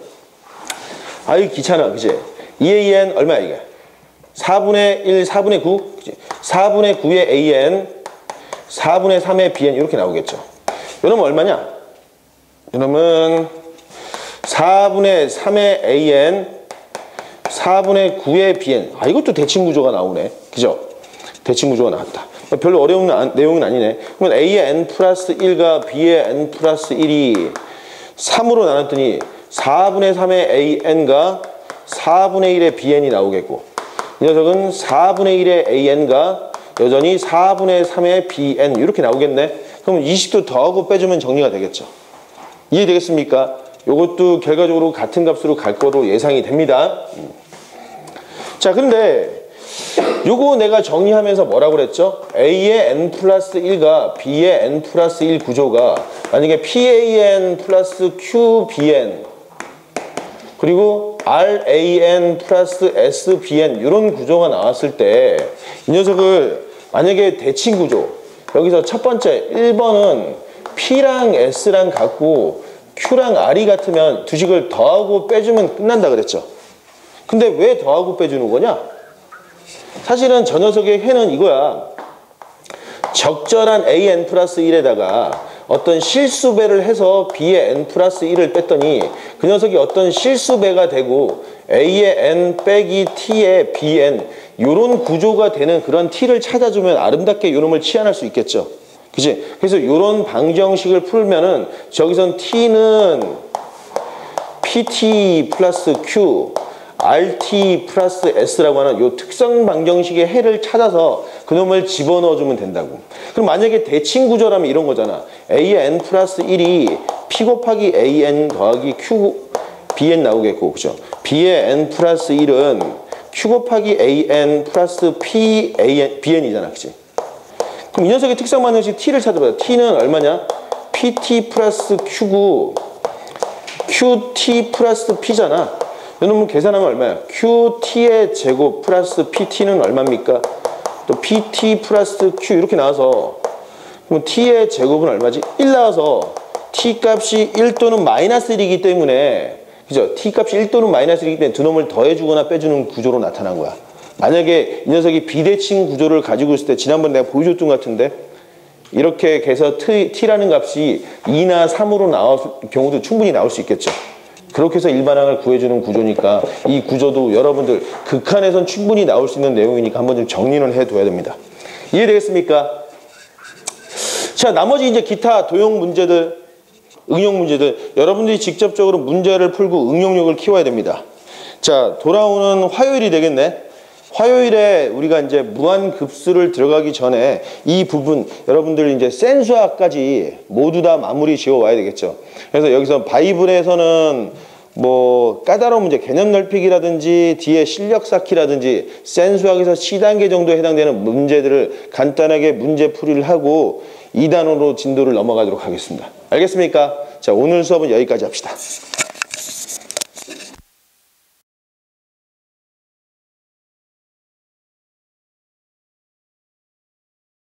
아유 귀찮아, 그지? 2AN 얼마야 이게? 4분의 1, 4분의 9? 그치? 4분의 9의 AN, 4분의 3의 BN 이렇게 나오겠죠. 이놈은 얼마냐? 이놈은 4분의 3의 AN, 4분의 9의 BN. 아, 이것도 대칭 구조가 나오네. 그죠? 대칭 구조가 나왔다. 별로 어려운 내용은 아니네. 그러면 A의 N 플러스 1과 B의 N 플러스 1이 3으로 나눴더니 4분의 3의 AN과 4분의 1의 BN이 나오겠고, 이 녀석은 4분의 1의 AN과 여전히 4분의 3의 BN 이렇게 나오겠네. 그럼 20도 더하고 빼주면 정리가 되겠죠. 이해되겠습니까? 이것도 결과적으로 같은 값으로 갈 거로 예상이 됩니다. 자, 그런데 요거 내가 정리하면서 뭐라고 그랬죠? A의 N 플러스 1과 B의 N 플러스 1 구조가 만약에 PAN 플러스 QBN 그리고 RAN 플러스 SBN 이런 구조가 나왔을 때 이 녀석을 만약에 대칭 구조, 여기서 첫 번째 1번은 P랑 S랑 같고 Q랑 R이 같으면 두 식을 더하고 빼주면 끝난다 그랬죠. 근데 왜 더하고 빼주는 거냐? 사실은 저 녀석의 해는 이거야. 적절한 AN 플러스 1에다가 어떤 실수배를 해서 B의 N 플러스 1을 뺐더니 그 녀석이 어떤 실수배가 되고 A의 N 빼기 T의 BN 요런 구조가 되는 그런 T를 찾아주면 아름답게 요놈을 치환할 수 있겠죠. 그치? 그래서 요런 방정식을 풀면은 저기선 T는 PT 플러스 Q RT 플러스 S라고 하는 요 특성 방정식의 해를 찾아서 그놈을 집어넣어주면 된다고. 그럼 만약에 대칭 구조라면 이런 거잖아. A의 N 플러스 1이 P 곱하기 AN 더하기 Q BN 나오겠고, 그죠? B의 N 플러스 1은 Q 곱하기 AN 플러스 P AN, BN이잖아, 그치? 그럼 이 녀석의 특성 방정식 T를 찾아봐요. T는 얼마냐? PT 플러스 Q고 QT 플러스 P잖아. 이놈은 계산하면 얼마야? QT의 제곱 플러스 PT는 얼마입니까? 또 PT 플러스 Q 이렇게 나와서 그럼 T의 제곱은 얼마지? 1 나와서 T 값이 1 또는 마이너스 1이기 때문에, 그죠? T 값이 1 또는 마이너스 1이기 때문에 두 놈을 더해주거나 빼주는 구조로 나타난 거야. 만약에 이 녀석이 비대칭 구조를 가지고 있을 때 지난번에 내가 보여줬던 것 같은데 이렇게 해서 T라는 값이 2나 3으로 나올 경우도 충분히 나올 수 있겠죠. 그렇게 해서 일반항을 구해주는 구조니까 이 구조도 여러분들 극한에선 충분히 나올 수 있는 내용이니까 한번 좀 정리는 해둬야 됩니다. 이해되겠습니까? 자, 나머지 이제 기타 도형 문제들, 응용 문제들 여러분들이 직접적으로 문제를 풀고 응용력을 키워야 됩니다. 자, 돌아오는 화요일이 되겠네. 화요일에 우리가 이제 무한급수를 들어가기 전에 이 부분 여러분들 이제 센수학까지 모두 다 마무리 지어 와야 되겠죠. 그래서 여기서 바이블에서는 뭐 까다로운 문제, 개념 넓히기라든지 뒤에 실력 쌓기라든지 센수학에서 C단계 정도에 해당되는 문제들을 간단하게 문제 풀이를 하고 2단으로 진도를 넘어가도록 하겠습니다. 알겠습니까? 자, 오늘 수업은 여기까지 합시다.